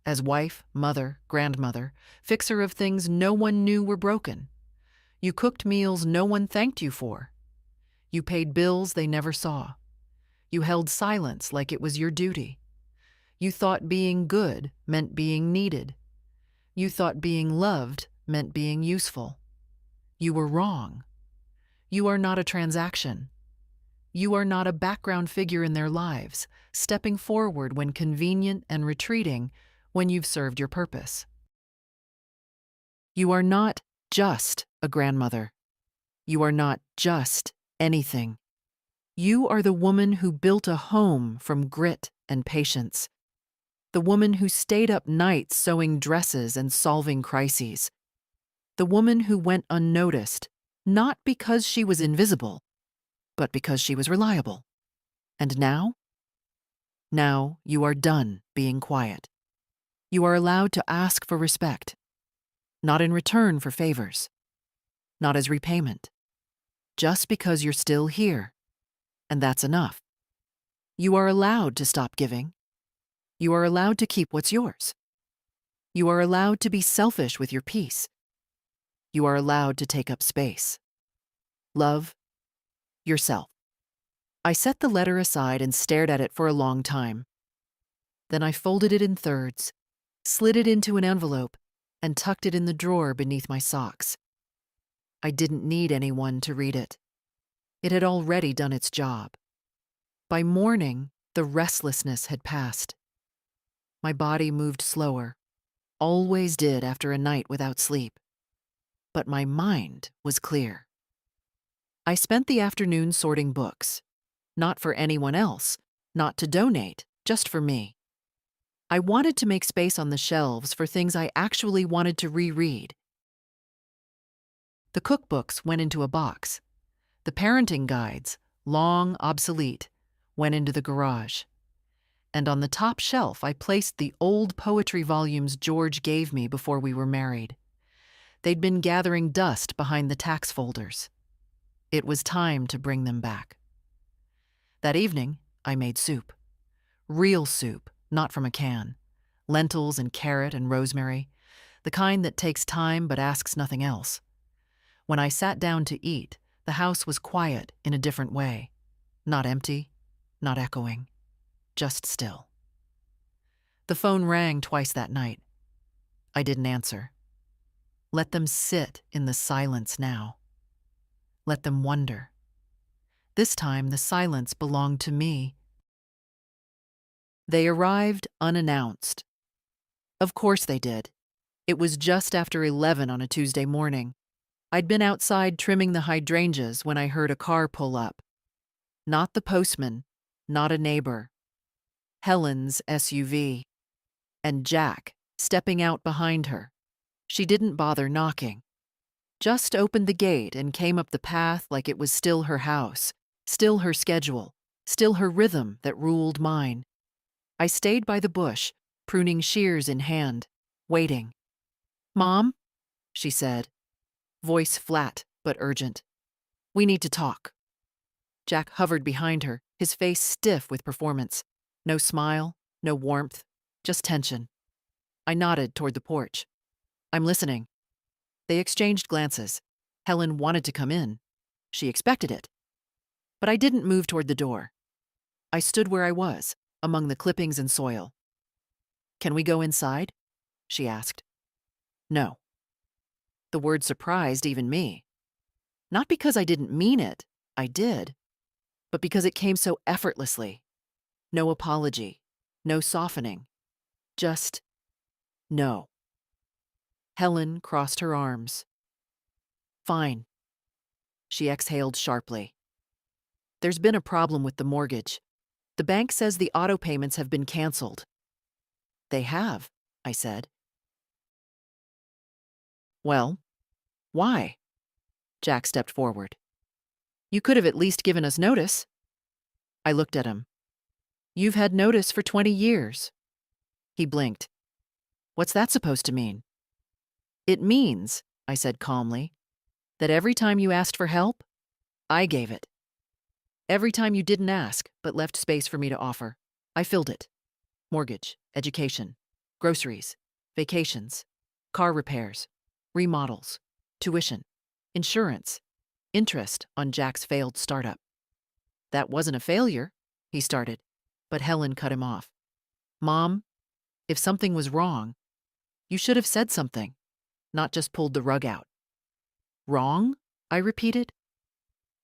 As wife, mother, grandmother, fixer of things no one knew were broken. You cooked meals no one thanked you for. You paid bills they never saw. You held silence like it was your duty. You thought being good meant being needed. You thought being loved meant being useful. You were wrong. You are not a transaction. You are not a background figure in their lives, stepping forward when convenient and retreating when you've served your purpose. You are not just a grandmother. You are not just anything. You are the woman who built a home from grit and patience. The woman who stayed up nights sewing dresses and solving crises. The woman who went unnoticed, not because she was invisible, but because she was reliable. And now? Now you are done being quiet. You are allowed to ask for respect, not in return for favors, not as repayment, just because you're still here, and that's enough. You are allowed to stop giving. You are allowed to keep what's yours. You are allowed to be selfish with your peace. You are allowed to take up space. Love yourself. I set the letter aside and stared at it for a long time. Then I folded it in thirds, slid it into an envelope, and tucked it in the drawer beneath my socks. I didn't need anyone to read it. It had already done its job. By morning, the restlessness had passed. My body moved slower, always did after a night without sleep. But my mind was clear. I spent the afternoon sorting books. Not for anyone else, not to donate, just for me. I wanted to make space on the shelves for things I actually wanted to reread. The cookbooks went into a box. The parenting guides, long obsolete, went into the garage. And on the top shelf, I placed the old poetry volumes George gave me before we were married. They'd been gathering dust behind the tax folders. It was time to bring them back. That evening, I made soup. Real soup, not from a can. Lentils and carrot and rosemary, the kind that takes time but asks nothing else. When I sat down to eat, the house was quiet in a different way. Not empty, not echoing, just still. The phone rang twice that night. I didn't answer. Let them sit in the silence now. Let them wonder. This time, the silence belonged to me. They arrived unannounced. Of course they did. It was just after 11 on a Tuesday morning. I'd been outside trimming the hydrangeas when I heard a car pull up. Not the postman, not a neighbor. Helen's SUV. And Jack, stepping out behind her. She didn't bother knocking. Just opened the gate and came up the path like it was still her house. Still her schedule, still her rhythm that ruled mine. I stayed by the bush, pruning shears in hand, waiting. "Mom," she said, voice flat but urgent. "We need to talk." Jack hovered behind her, his face stiff with performance. No smile, no warmth, just tension. I nodded toward the porch. "I'm listening." They exchanged glances. Helen wanted to come in. She expected it. But I didn't move toward the door. I stood where I was, among the clippings and soil. "Can we go inside?" she asked. "No." The word surprised even me. Not because I didn't mean it, I did, but because it came so effortlessly. No apology, no softening, just no. Helen crossed her arms. "Fine." She exhaled sharply. "There's been a problem with the mortgage. The bank says the auto payments have been canceled." "They have," I said. "Well, why?" Jack stepped forward. "You could have at least given us notice." I looked at him. "You've had notice for 20 years. He blinked. "What's that supposed to mean?" "It means," I said calmly, "that every time you asked for help, I gave it. Every time you didn't ask, but left space for me to offer, I filled it. Mortgage, education, groceries, vacations, car repairs, remodels, tuition, insurance, interest on Jack's failed startup." "That wasn't a failure," he started, but Helen cut him off. "Mom, if something was wrong, you should have said something, not just pulled the rug out." "Wrong?" I repeated.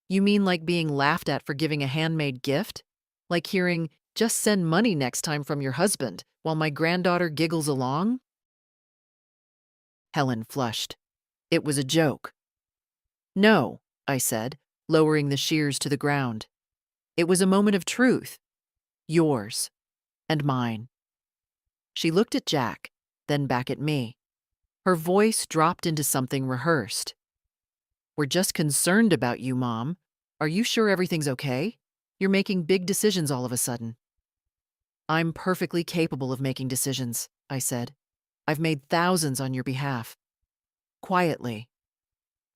"You mean like being laughed at for giving a handmade gift? Like hearing, 'Just send money next time' from your husband, while my granddaughter giggles along?" Helen flushed. It was a joke. "No," I said, lowering the shears to the ground. "It was a moment of truth. Yours. And mine." She looked at Jack, then back at me. Her voice dropped into something rehearsed. "We're just concerned about you, Mom. Are you sure everything's okay? You're making big decisions all of a sudden." "I'm perfectly capable of making decisions," I said. "I've made thousands on your behalf. Quietly.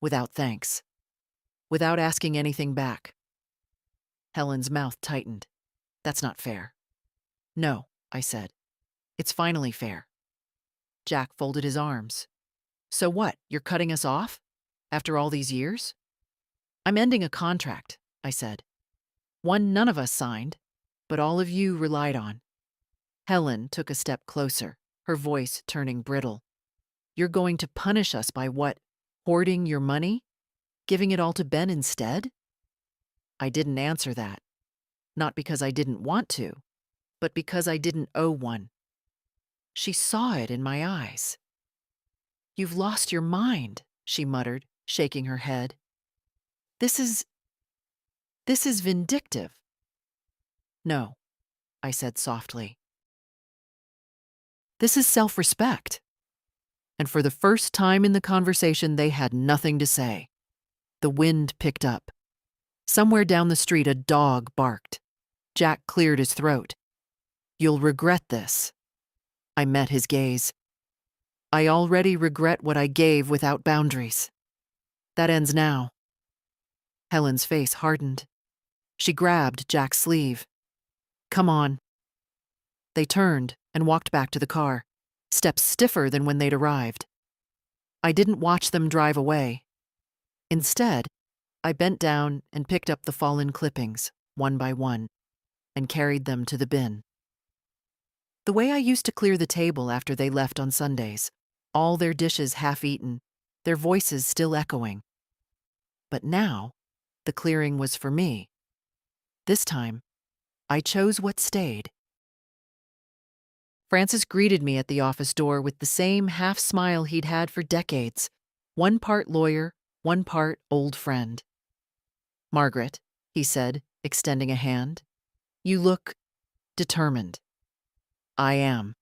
Without thanks. Without asking anything back." Helen's mouth tightened. "That's not fair." "No," I said. "It's finally fair." Jack folded his arms. "So what, you're cutting us off? After all these years?" "I'm ending a contract," I said. "One none of us signed, but all of you relied on." Helen took a step closer, her voice turning brittle. "You're going to punish us by what? Hoarding your money? Giving it all to Ben instead?" I didn't answer that. Not because I didn't want to, but because I didn't owe one. She saw it in my eyes. "You've lost your mind," she muttered, shaking her head. This is vindictive." "No," I said softly. "This is self-respect." And for the first time in the conversation, they had nothing to say. The wind picked up. Somewhere down the street, a dog barked. Jack cleared his throat. "You'll regret this." I met his gaze. "I already regret what I gave without boundaries. That ends now." Helen's face hardened. She grabbed Jack's sleeve. "Come on." They turned and walked back to the car, steps stiffer than when they'd arrived. I didn't watch them drive away. Instead, I bent down and picked up the fallen clippings, one by one, and carried them to the bin. The way I used to clear the table after they left on Sundays, all their dishes half-eaten, their voices still echoing. But now, the clearing was for me. This time, I chose what stayed. Francis greeted me at the office door with the same half-smile he'd had for decades, one part lawyer, one part old friend. "Margaret," he said, extending a hand, "you look determined." "I am."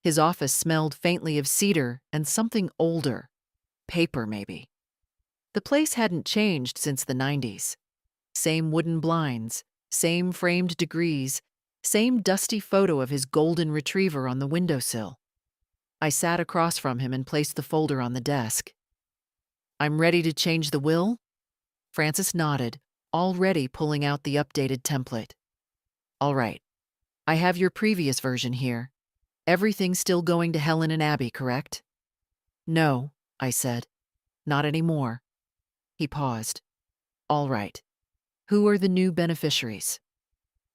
His office smelled faintly of cedar and something older. Paper, maybe. The place hadn't changed since the 90s. Same wooden blinds, same framed degrees, Same dusty photo of his golden retriever on the windowsill. I sat across from him and placed the folder on the desk. I'm ready to change the will? Francis nodded, already pulling out the updated template. All right. I have your previous version here. Everything's still going to Helen and Abby, correct? No, I said. Not anymore. He paused. All right. Who are the new beneficiaries?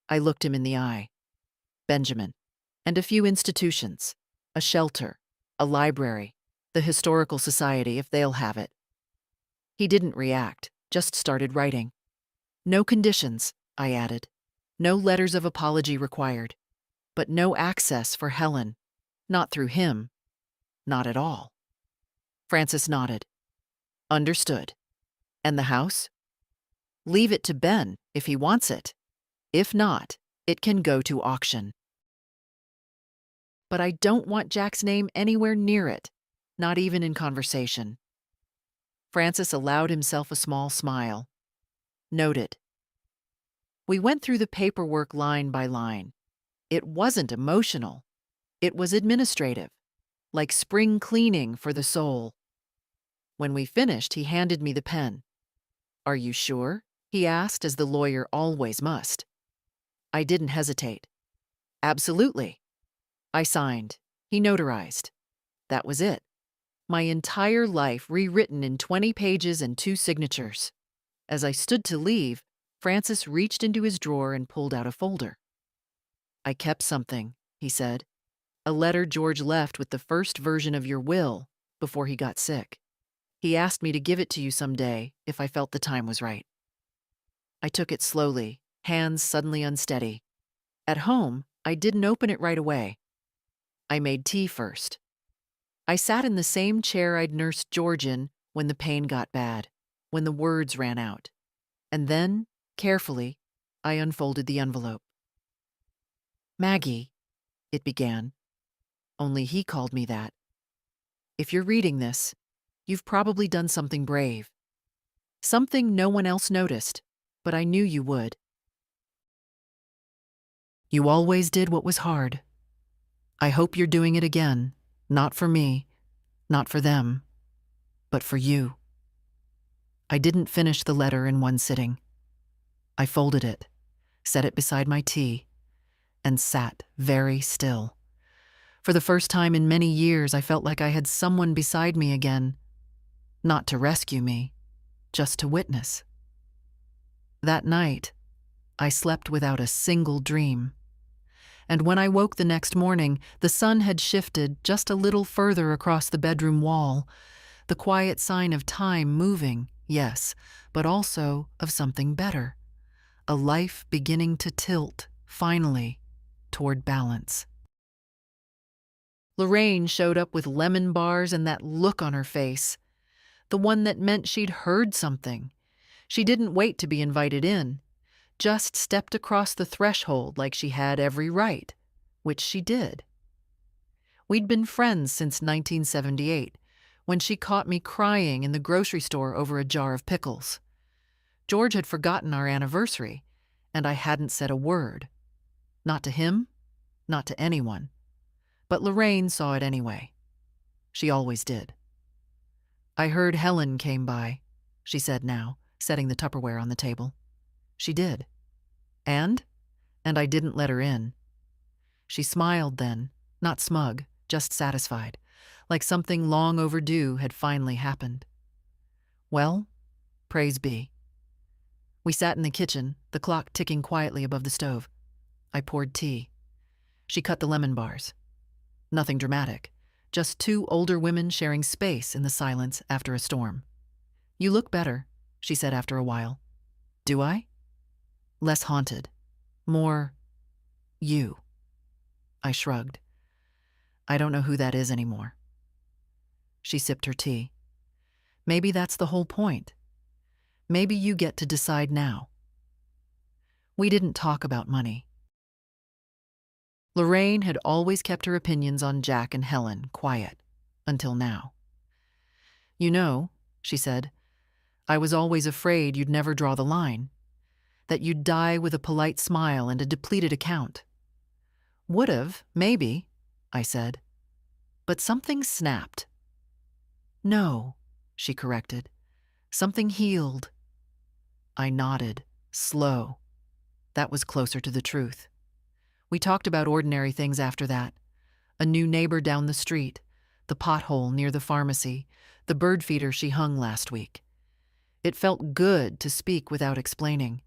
I looked him in the eye. Benjamin. And a few institutions. A shelter. A library. The Historical Society, if they'll have it. He didn't react, just started writing. No conditions, I added. No letters of apology required. But no access for Helen. Not through him. Not at all. Francis nodded. Understood. And the house? Leave it to Ben if he wants it. If not, it can go to auction. But I don't want Jack's name anywhere near it, not even in conversation. Francis allowed himself a small smile. Noted. We went through the paperwork line by line. It wasn't emotional. It was administrative, like spring cleaning for the soul. When we finished, he handed me the pen. Are you sure? He asked, as the lawyer always must. I didn't hesitate. Absolutely. I signed. He notarized. That was it. My entire life rewritten in 20 pages and 2 signatures. As I stood to leave, Francis reached into his drawer and pulled out a folder. I kept something, he said. A letter George left with the first version of your will before he got sick. He asked me to give it to you someday if I felt the time was right. I took it slowly, hands suddenly unsteady. At home, I didn't open it right away. I made tea first. I sat in the same chair I'd nursed George in when the pain got bad, when the words ran out. And then, carefully, I unfolded the envelope. Maggie, it began. Only he called me that. If you're reading this, you've probably done something brave. Something no one else noticed, but I knew you would. You always did what was hard. I hope you're doing it again, not for me, not for them, but for you. I didn't finish the letter in one sitting. I folded it, set it beside my tea, and sat very still. For the first time in many years, I felt like I had someone beside me again, not to rescue me, just to witness. That night, I slept without a single dream. And when I woke the next morning, the sun had shifted just a little further across the bedroom wall, the quiet sign of time moving, yes, but also of something better. A life beginning to tilt, finally, toward balance. Lorraine showed up with lemon bars and that look on her face, the one that meant she'd heard something. She didn't wait to be invited in, just stepped across the threshold like she had every right, which she did. We'd been friends since 1978, when she caught me crying in the grocery store over a jar of pickles. George had forgotten our anniversary, and I hadn't said a word. Not to him, not to anyone. But Lorraine saw it anyway. She always did. I heard Helen came by, she said now, setting the Tupperware on the table. She did. And I didn't let her in. She smiled then, not smug, just satisfied, like something long overdue had finally happened. Well, praise be. We sat in the kitchen, the clock ticking quietly above the stove. I poured tea. She cut the lemon bars. Nothing dramatic, just 2 older women sharing space in the silence after a storm. You look better, she said after a while. Do I? Less haunted. More you. I shrugged. I don't know who that is anymore. She sipped her tea. Maybe that's the whole point. Maybe you get to decide now. We didn't talk about money. Lorraine had always kept her opinions on Jack and Helen quiet, until now. You know, she said, I was always afraid you'd never draw the line, that you'd die with a polite smile and a depleted account, Would've, maybe, I said. But something snapped. No, she corrected. Something healed. I nodded, slow. That was closer to the truth. We talked about ordinary things after that. A new neighbor down the street, the pothole near the pharmacy, the bird feeder she hung last week. It felt good to speak without explaining,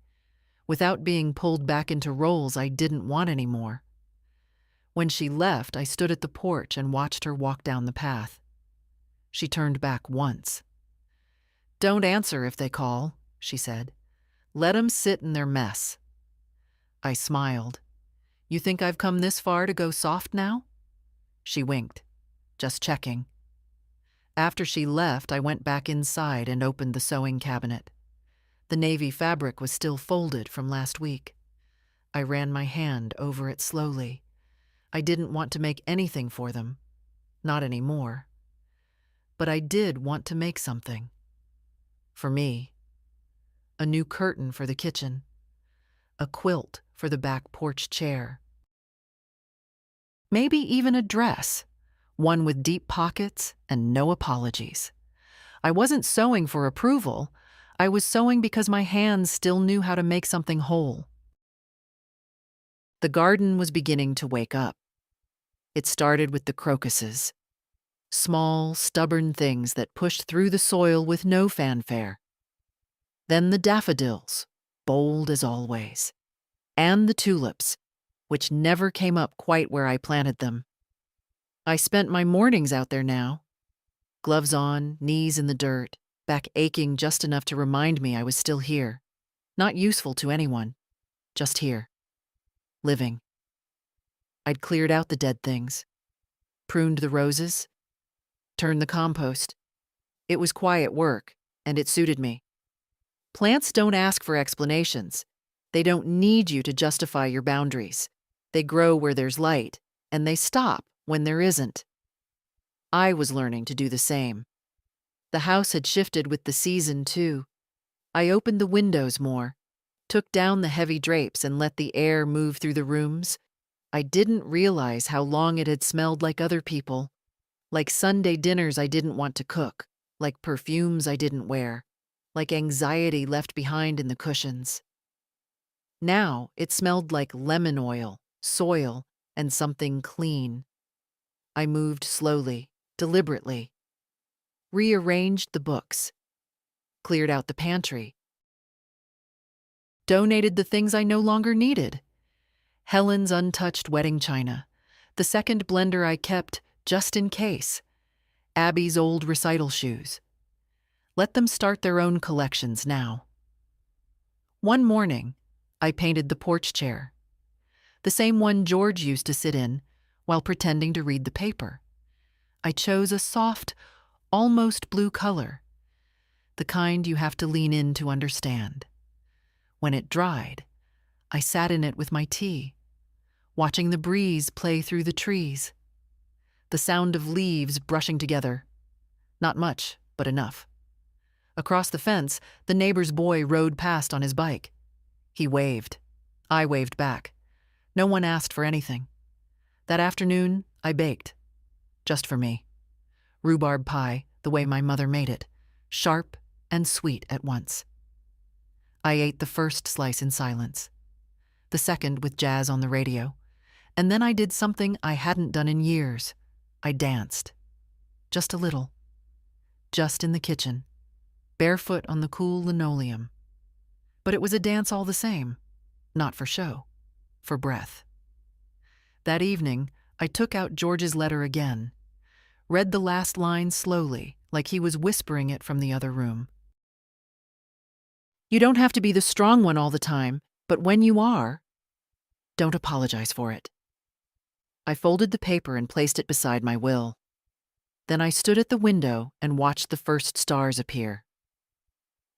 without being pulled back into roles I didn't want anymore. When she left, I stood at the porch and watched her walk down the path. She turned back once. "Don't answer if they call," she said. "Let 'em sit in their mess." I smiled. "You think I've come this far to go soft now?" She winked. "Just checking." After she left, I went back inside and opened the sewing cabinet. The navy fabric was still folded from last week. I ran my hand over it slowly. I didn't want to make anything for them. Not anymore. But I did want to make something. For me. A new curtain for the kitchen. A quilt for the back porch chair. Maybe even a dress. One with deep pockets and no apologies. I wasn't sewing for approval. I was sewing because my hands still knew how to make something whole. The garden was beginning to wake up. It started with the crocuses. Small, stubborn things that pushed through the soil with no fanfare. Then the daffodils, bold as always. And the tulips, which never came up quite where I planted them. I spent my mornings out there now. Gloves on, knees in the dirt, back aching just enough to remind me I was still here. Not useful to anyone. Just here. Living. I'd cleared out the dead things. Pruned the roses. Turned the compost. It was quiet work, and it suited me. Plants don't ask for explanations. They don't need you to justify your boundaries. They grow where there's light, and they stop when there isn't. I was learning to do the same. The house had shifted with the season, too. I opened the windows more, took down the heavy drapes and let the air move through the rooms. I didn't realize how long it had smelled like other people, like Sunday dinners I didn't want to cook, like perfumes I didn't wear, like anxiety left behind in the cushions. Now it smelled like lemon oil, soil, and something clean. I moved slowly, deliberately. Rearranged the books. Cleared out the pantry. Donated the things I no longer needed. Helen's untouched wedding china. The second blender I kept just in case. Abby's old recital shoes. Let them start their own collections now. One morning, I painted the porch chair. The same one George used to sit in while pretending to read the paper. I chose a soft, almost blue color, the kind you have to lean in to understand. When it dried, I sat in it with my tea, watching the breeze play through the trees. The sound of leaves brushing together. Not much, but enough. Across the fence, the neighbor's boy rode past on his bike. He waved. I waved back. No one asked for anything. That afternoon, I baked. Just for me. Rhubarb pie, the way my mother made it. Sharp and sweet at once. I ate the first slice in silence. The second with jazz on the radio. And then I did something I hadn't done in years. I danced. Just a little. Just in the kitchen. Barefoot on the cool linoleum. But it was a dance all the same. Not for show. For breath. That evening, I took out George's letter again. Read the last line slowly, like he was whispering it from the other room. You don't have to be the strong one all the time, but when you are, don't apologize for it. I folded the paper and placed it beside my will. Then I stood at the window and watched the first stars appear.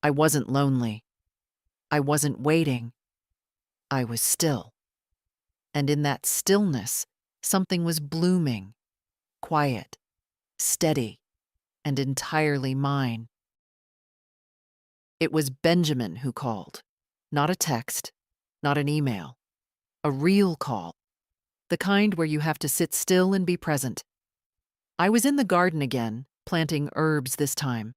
I wasn't lonely. I wasn't waiting. I was still. And in that stillness, something was blooming, quiet, steady, and entirely mine. It was Benjamin who called. Not a text, not an email. A real call. the kind where you have to sit still and be present. I was in the garden again, planting herbs this time: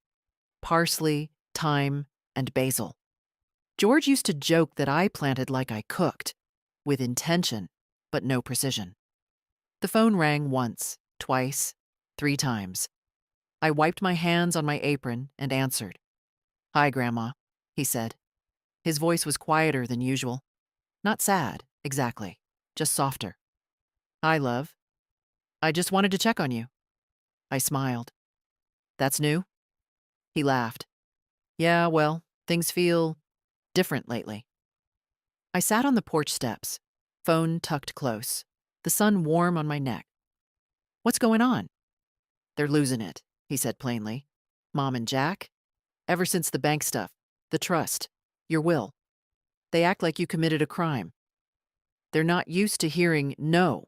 parsley, thyme, and basil. George used to joke that I planted like I cooked, with intention, but no precision. The phone rang once, twice, 3 times. I wiped my hands on my apron and answered. "Hi, Grandma," he said. His voice was quieter than usual. Not sad, exactly, just softer. "Hi, love. I just wanted to check on you." I smiled. "That's new?" He laughed. "Yeah, well, things feel different lately." I sat on the porch steps, phone tucked close, the sun warm on my neck. "What's going on?" "They're losing it," he said plainly. "Mom and Jack? Ever since the bank stuff, the trust, your will. They act like you committed a crime. They're not used to hearing no."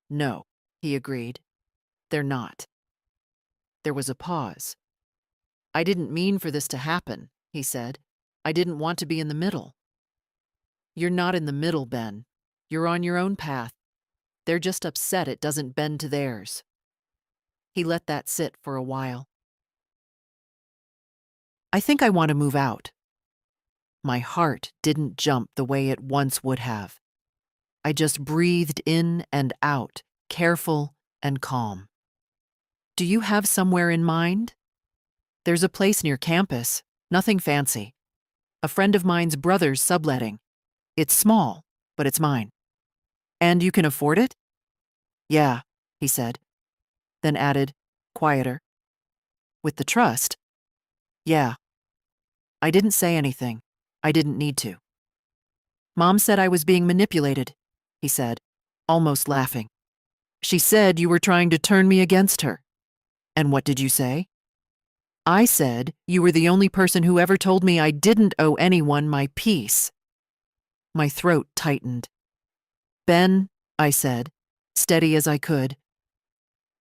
"No," he agreed. "They're not." There was a pause. "I didn't mean for this to happen," he said. "I didn't want to be in the middle." "You're not in the middle, Ben. You're on your own path. They're just upset it doesn't bend to theirs." He let that sit for a while. "I think I want to move out." My heart didn't jump the way it once would have. I just breathed in and out, careful and calm. "Do you have somewhere in mind?" "There's a place near campus, nothing fancy. A friend of mine's brother's subletting. It's small, but it's mine." "And you can afford it?" "Yeah," he said, then added, quieter, "With the trust?" "Yeah." I didn't say anything. I didn't need to. "Mom said I was being manipulated," he said, almost laughing. "She said you were trying to turn me against her." "And what did you say?" "I said you were the only person who ever told me I didn't owe anyone my peace." My throat tightened. "Ben," I said, steady as I could,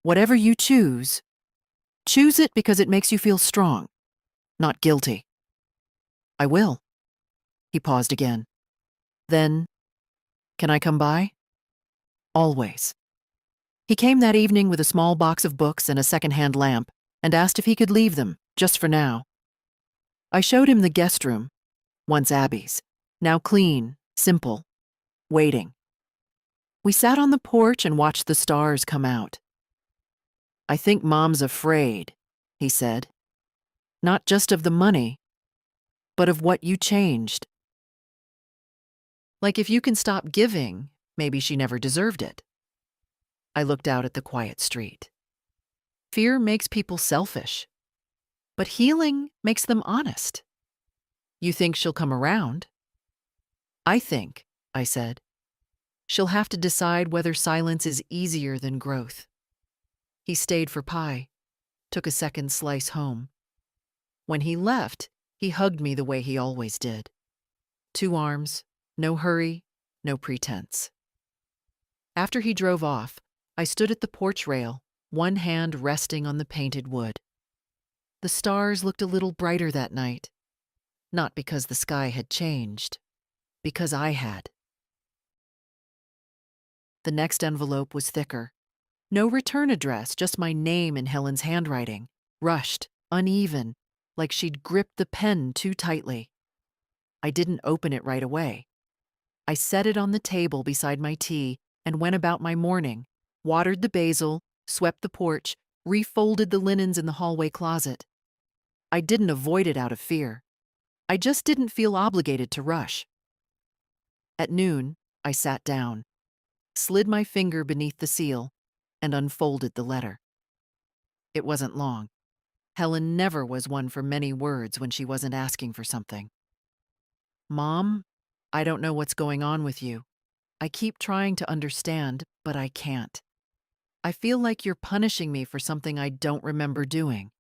"whatever you choose it because it makes you feel strong, not guilty." "I will." He paused again. Then, "Can I come by?" "Always." He came that evening with a small box of books and a second-hand lamp and asked if he could leave them, just for now. I showed him the guest room, once Abby's, now clean, simple, waiting. We sat on the porch and watched the stars come out. "I think Mom's afraid," he said. "Not just of the money, but of what you changed. Like if you can stop giving, maybe she never deserved it." I looked out at the quiet street. Fear makes people selfish, but healing makes them honest. "You think she'll come around?" "I think," I said, "she'll have to decide whether silence is easier than growth." He stayed for pie, took a second slice home. When he left, he hugged me the way he always did. 2 arms, no hurry, no pretense. After he drove off, I stood at the porch rail, one hand resting on the painted wood. The stars looked a little brighter that night, not because the sky had changed, because I had. The next envelope was thicker. No return address, just my name in Helen's handwriting, rushed, uneven, like she'd gripped the pen too tightly. I didn't open it right away. I set it on the table beside my tea and went about my morning, watered the basil, swept the porch, refolded the linens in the hallway closet. I didn't avoid it out of fear. I just didn't feel obligated to rush. At noon, I sat down, slid my finger beneath the seal, and unfolded the letter. It wasn't long. Helen never was one for many words when she wasn't asking for something. "Mom, I don't know what's going on with you. I keep trying to understand, but I can't. I feel like you're punishing me for something I don't remember doing.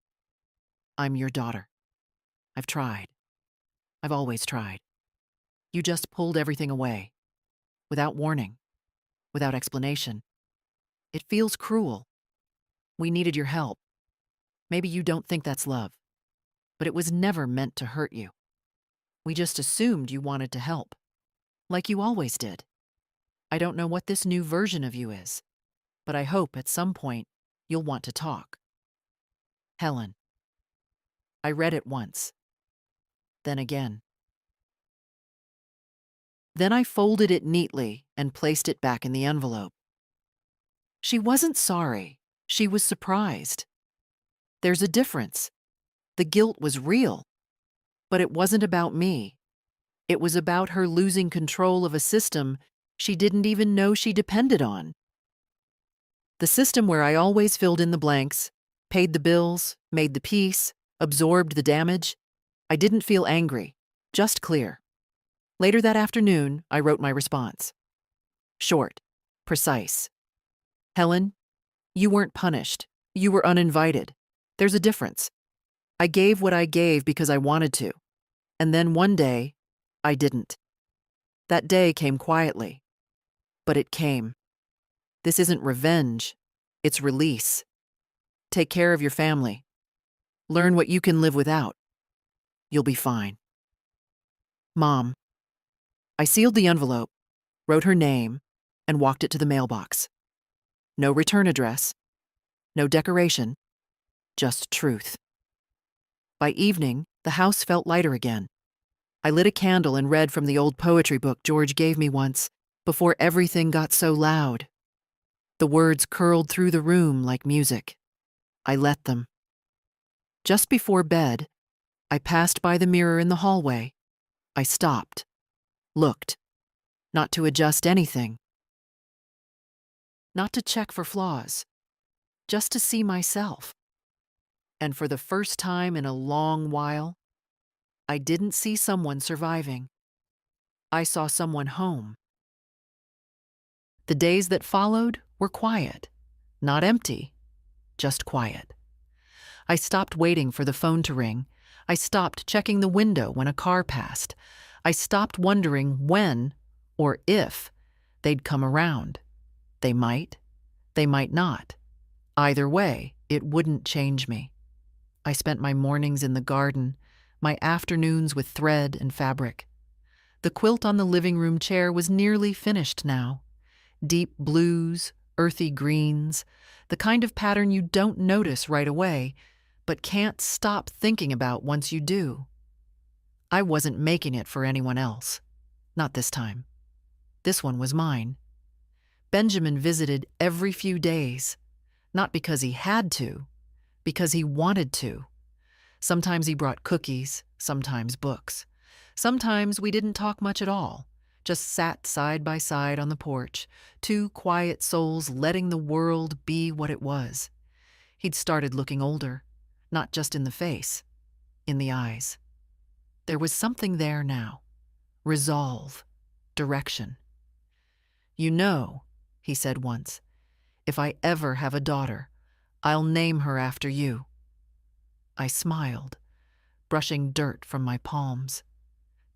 I'm your daughter. I've tried. I've always tried. You just pulled everything away. Without warning. Without explanation. It feels cruel. We needed your help. Maybe you don't think that's love, but it was never meant to hurt you. We just assumed you wanted to help, like you always did. I don't know what this new version of you is, but I hope at some point you'll want to talk. Helen. I read it once, then again. Then I folded it neatly and placed it back in the envelope. She wasn't sorry. She was surprised. There's a difference. The guilt was real, but it wasn't about me. It was about her losing control of a system she didn't even know she depended on. The system where I always filled in the blanks, paid the bills, made the peace, absorbed the damage. I didn't feel angry, just clear. Later that afternoon, I wrote my response. Short, precise. Helen, you weren't punished. You were uninvited. There's a difference. I gave what I gave because I wanted to. And then one day, I didn't. That day came quietly. But it came. This isn't revenge. It's release. Take care of your family. Learn what you can live without. You'll be fine. Mom. I sealed the envelope, wrote her name, and walked it to the mailbox. No return address. No decoration. Just truth. By evening, the house felt lighter again. I lit a candle and read from the old poetry book George gave me once, before everything got so loud. The words curled through the room like music. I let them. Just before bed, I passed by the mirror in the hallway. I stopped, looked, not to adjust anything, not to check for flaws, just to see myself. And for the first time in a long while, I didn't see someone surviving. I saw someone home. The days that followed were quiet, not empty, just quiet. I stopped waiting for the phone to ring. I stopped checking the window when a car passed. I stopped wondering when, or if, they'd come around. They might not. Either way, it wouldn't change me. I spent my mornings in the garden, my afternoons with thread and fabric. The quilt on the living room chair was nearly finished now. Deep blues, earthy greens, the kind of pattern you don't notice right away, but can't stop thinking about once you do. I wasn't making it for anyone else. Not this time. This one was mine. Benjamin visited every few days, not because he had to, because he wanted to. Sometimes he brought cookies, sometimes books. Sometimes we didn't talk much at all, just sat side by side on the porch, two quiet souls letting the world be what it was. He'd started looking older, not just in the face, in the eyes. There was something there now. Resolve, direction. You know, he said once, if I ever have a daughter, I'll name her after you. I smiled, brushing dirt from my palms.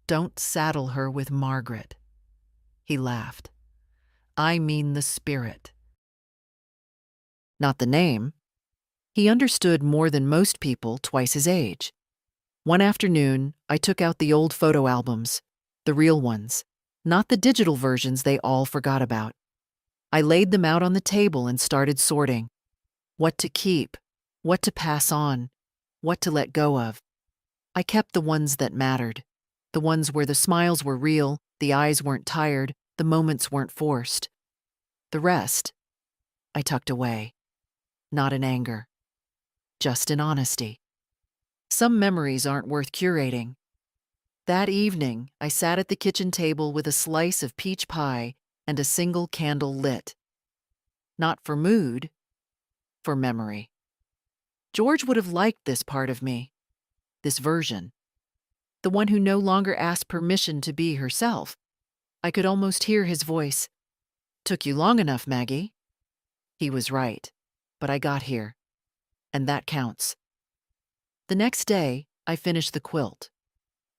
Don't saddle her with Margaret. He laughed. I mean the spirit. Not the name. He understood more than most people twice his age. One afternoon, I took out the old photo albums, the real ones, not the digital versions they all forgot about. I laid them out on the table and started sorting. What to keep, what to pass on, what to let go of. I kept the ones that mattered, the ones where the smiles were real, the eyes weren't tired, the moments weren't forced. The rest, I tucked away, not in anger, just in honesty. Some memories aren't worth curating. That evening, I sat at the kitchen table with a slice of peach pie and a single candle lit. Not for mood, for memory. George would have liked this part of me, this version. The one who no longer asked permission to be herself. I could almost hear his voice. Took you long enough, Maggie. He was right, but I got here, and that counts. The next day, I finished the quilt,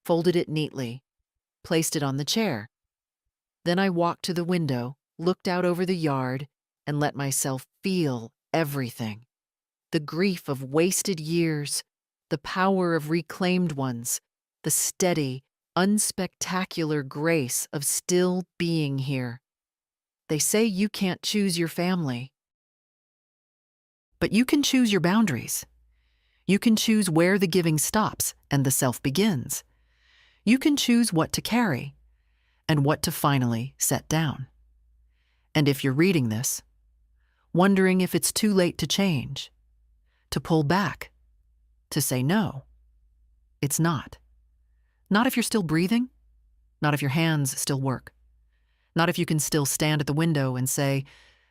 folded it neatly, placed it on the chair. Then I walked to the window, looked out over the yard, and let myself feel everything. The grief of wasted years, the power of reclaimed ones, the steady, unspectacular grace of still being here. They say you can't choose your family, but you can choose your boundaries. You can choose where the giving stops and the self begins. You can choose what to carry and what to finally set down. And if you're reading this, wondering if it's too late to change, to pull back, to say no, it's not. Not if you're still breathing, not if your hands still work, not if you can still stand at the window and say,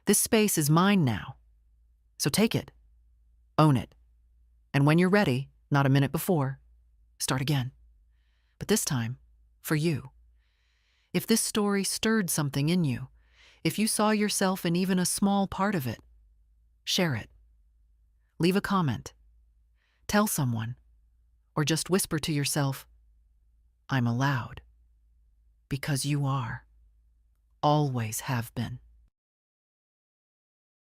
"This space is mine now." So take it, own it, and when you're ready, not a minute before, start again. But this time, for you. If this story stirred something in you, if you saw yourself in even a small part of it, share it. Leave a comment. Tell someone. Or just whisper to yourself, "I'm allowed." Because you are. Always have been.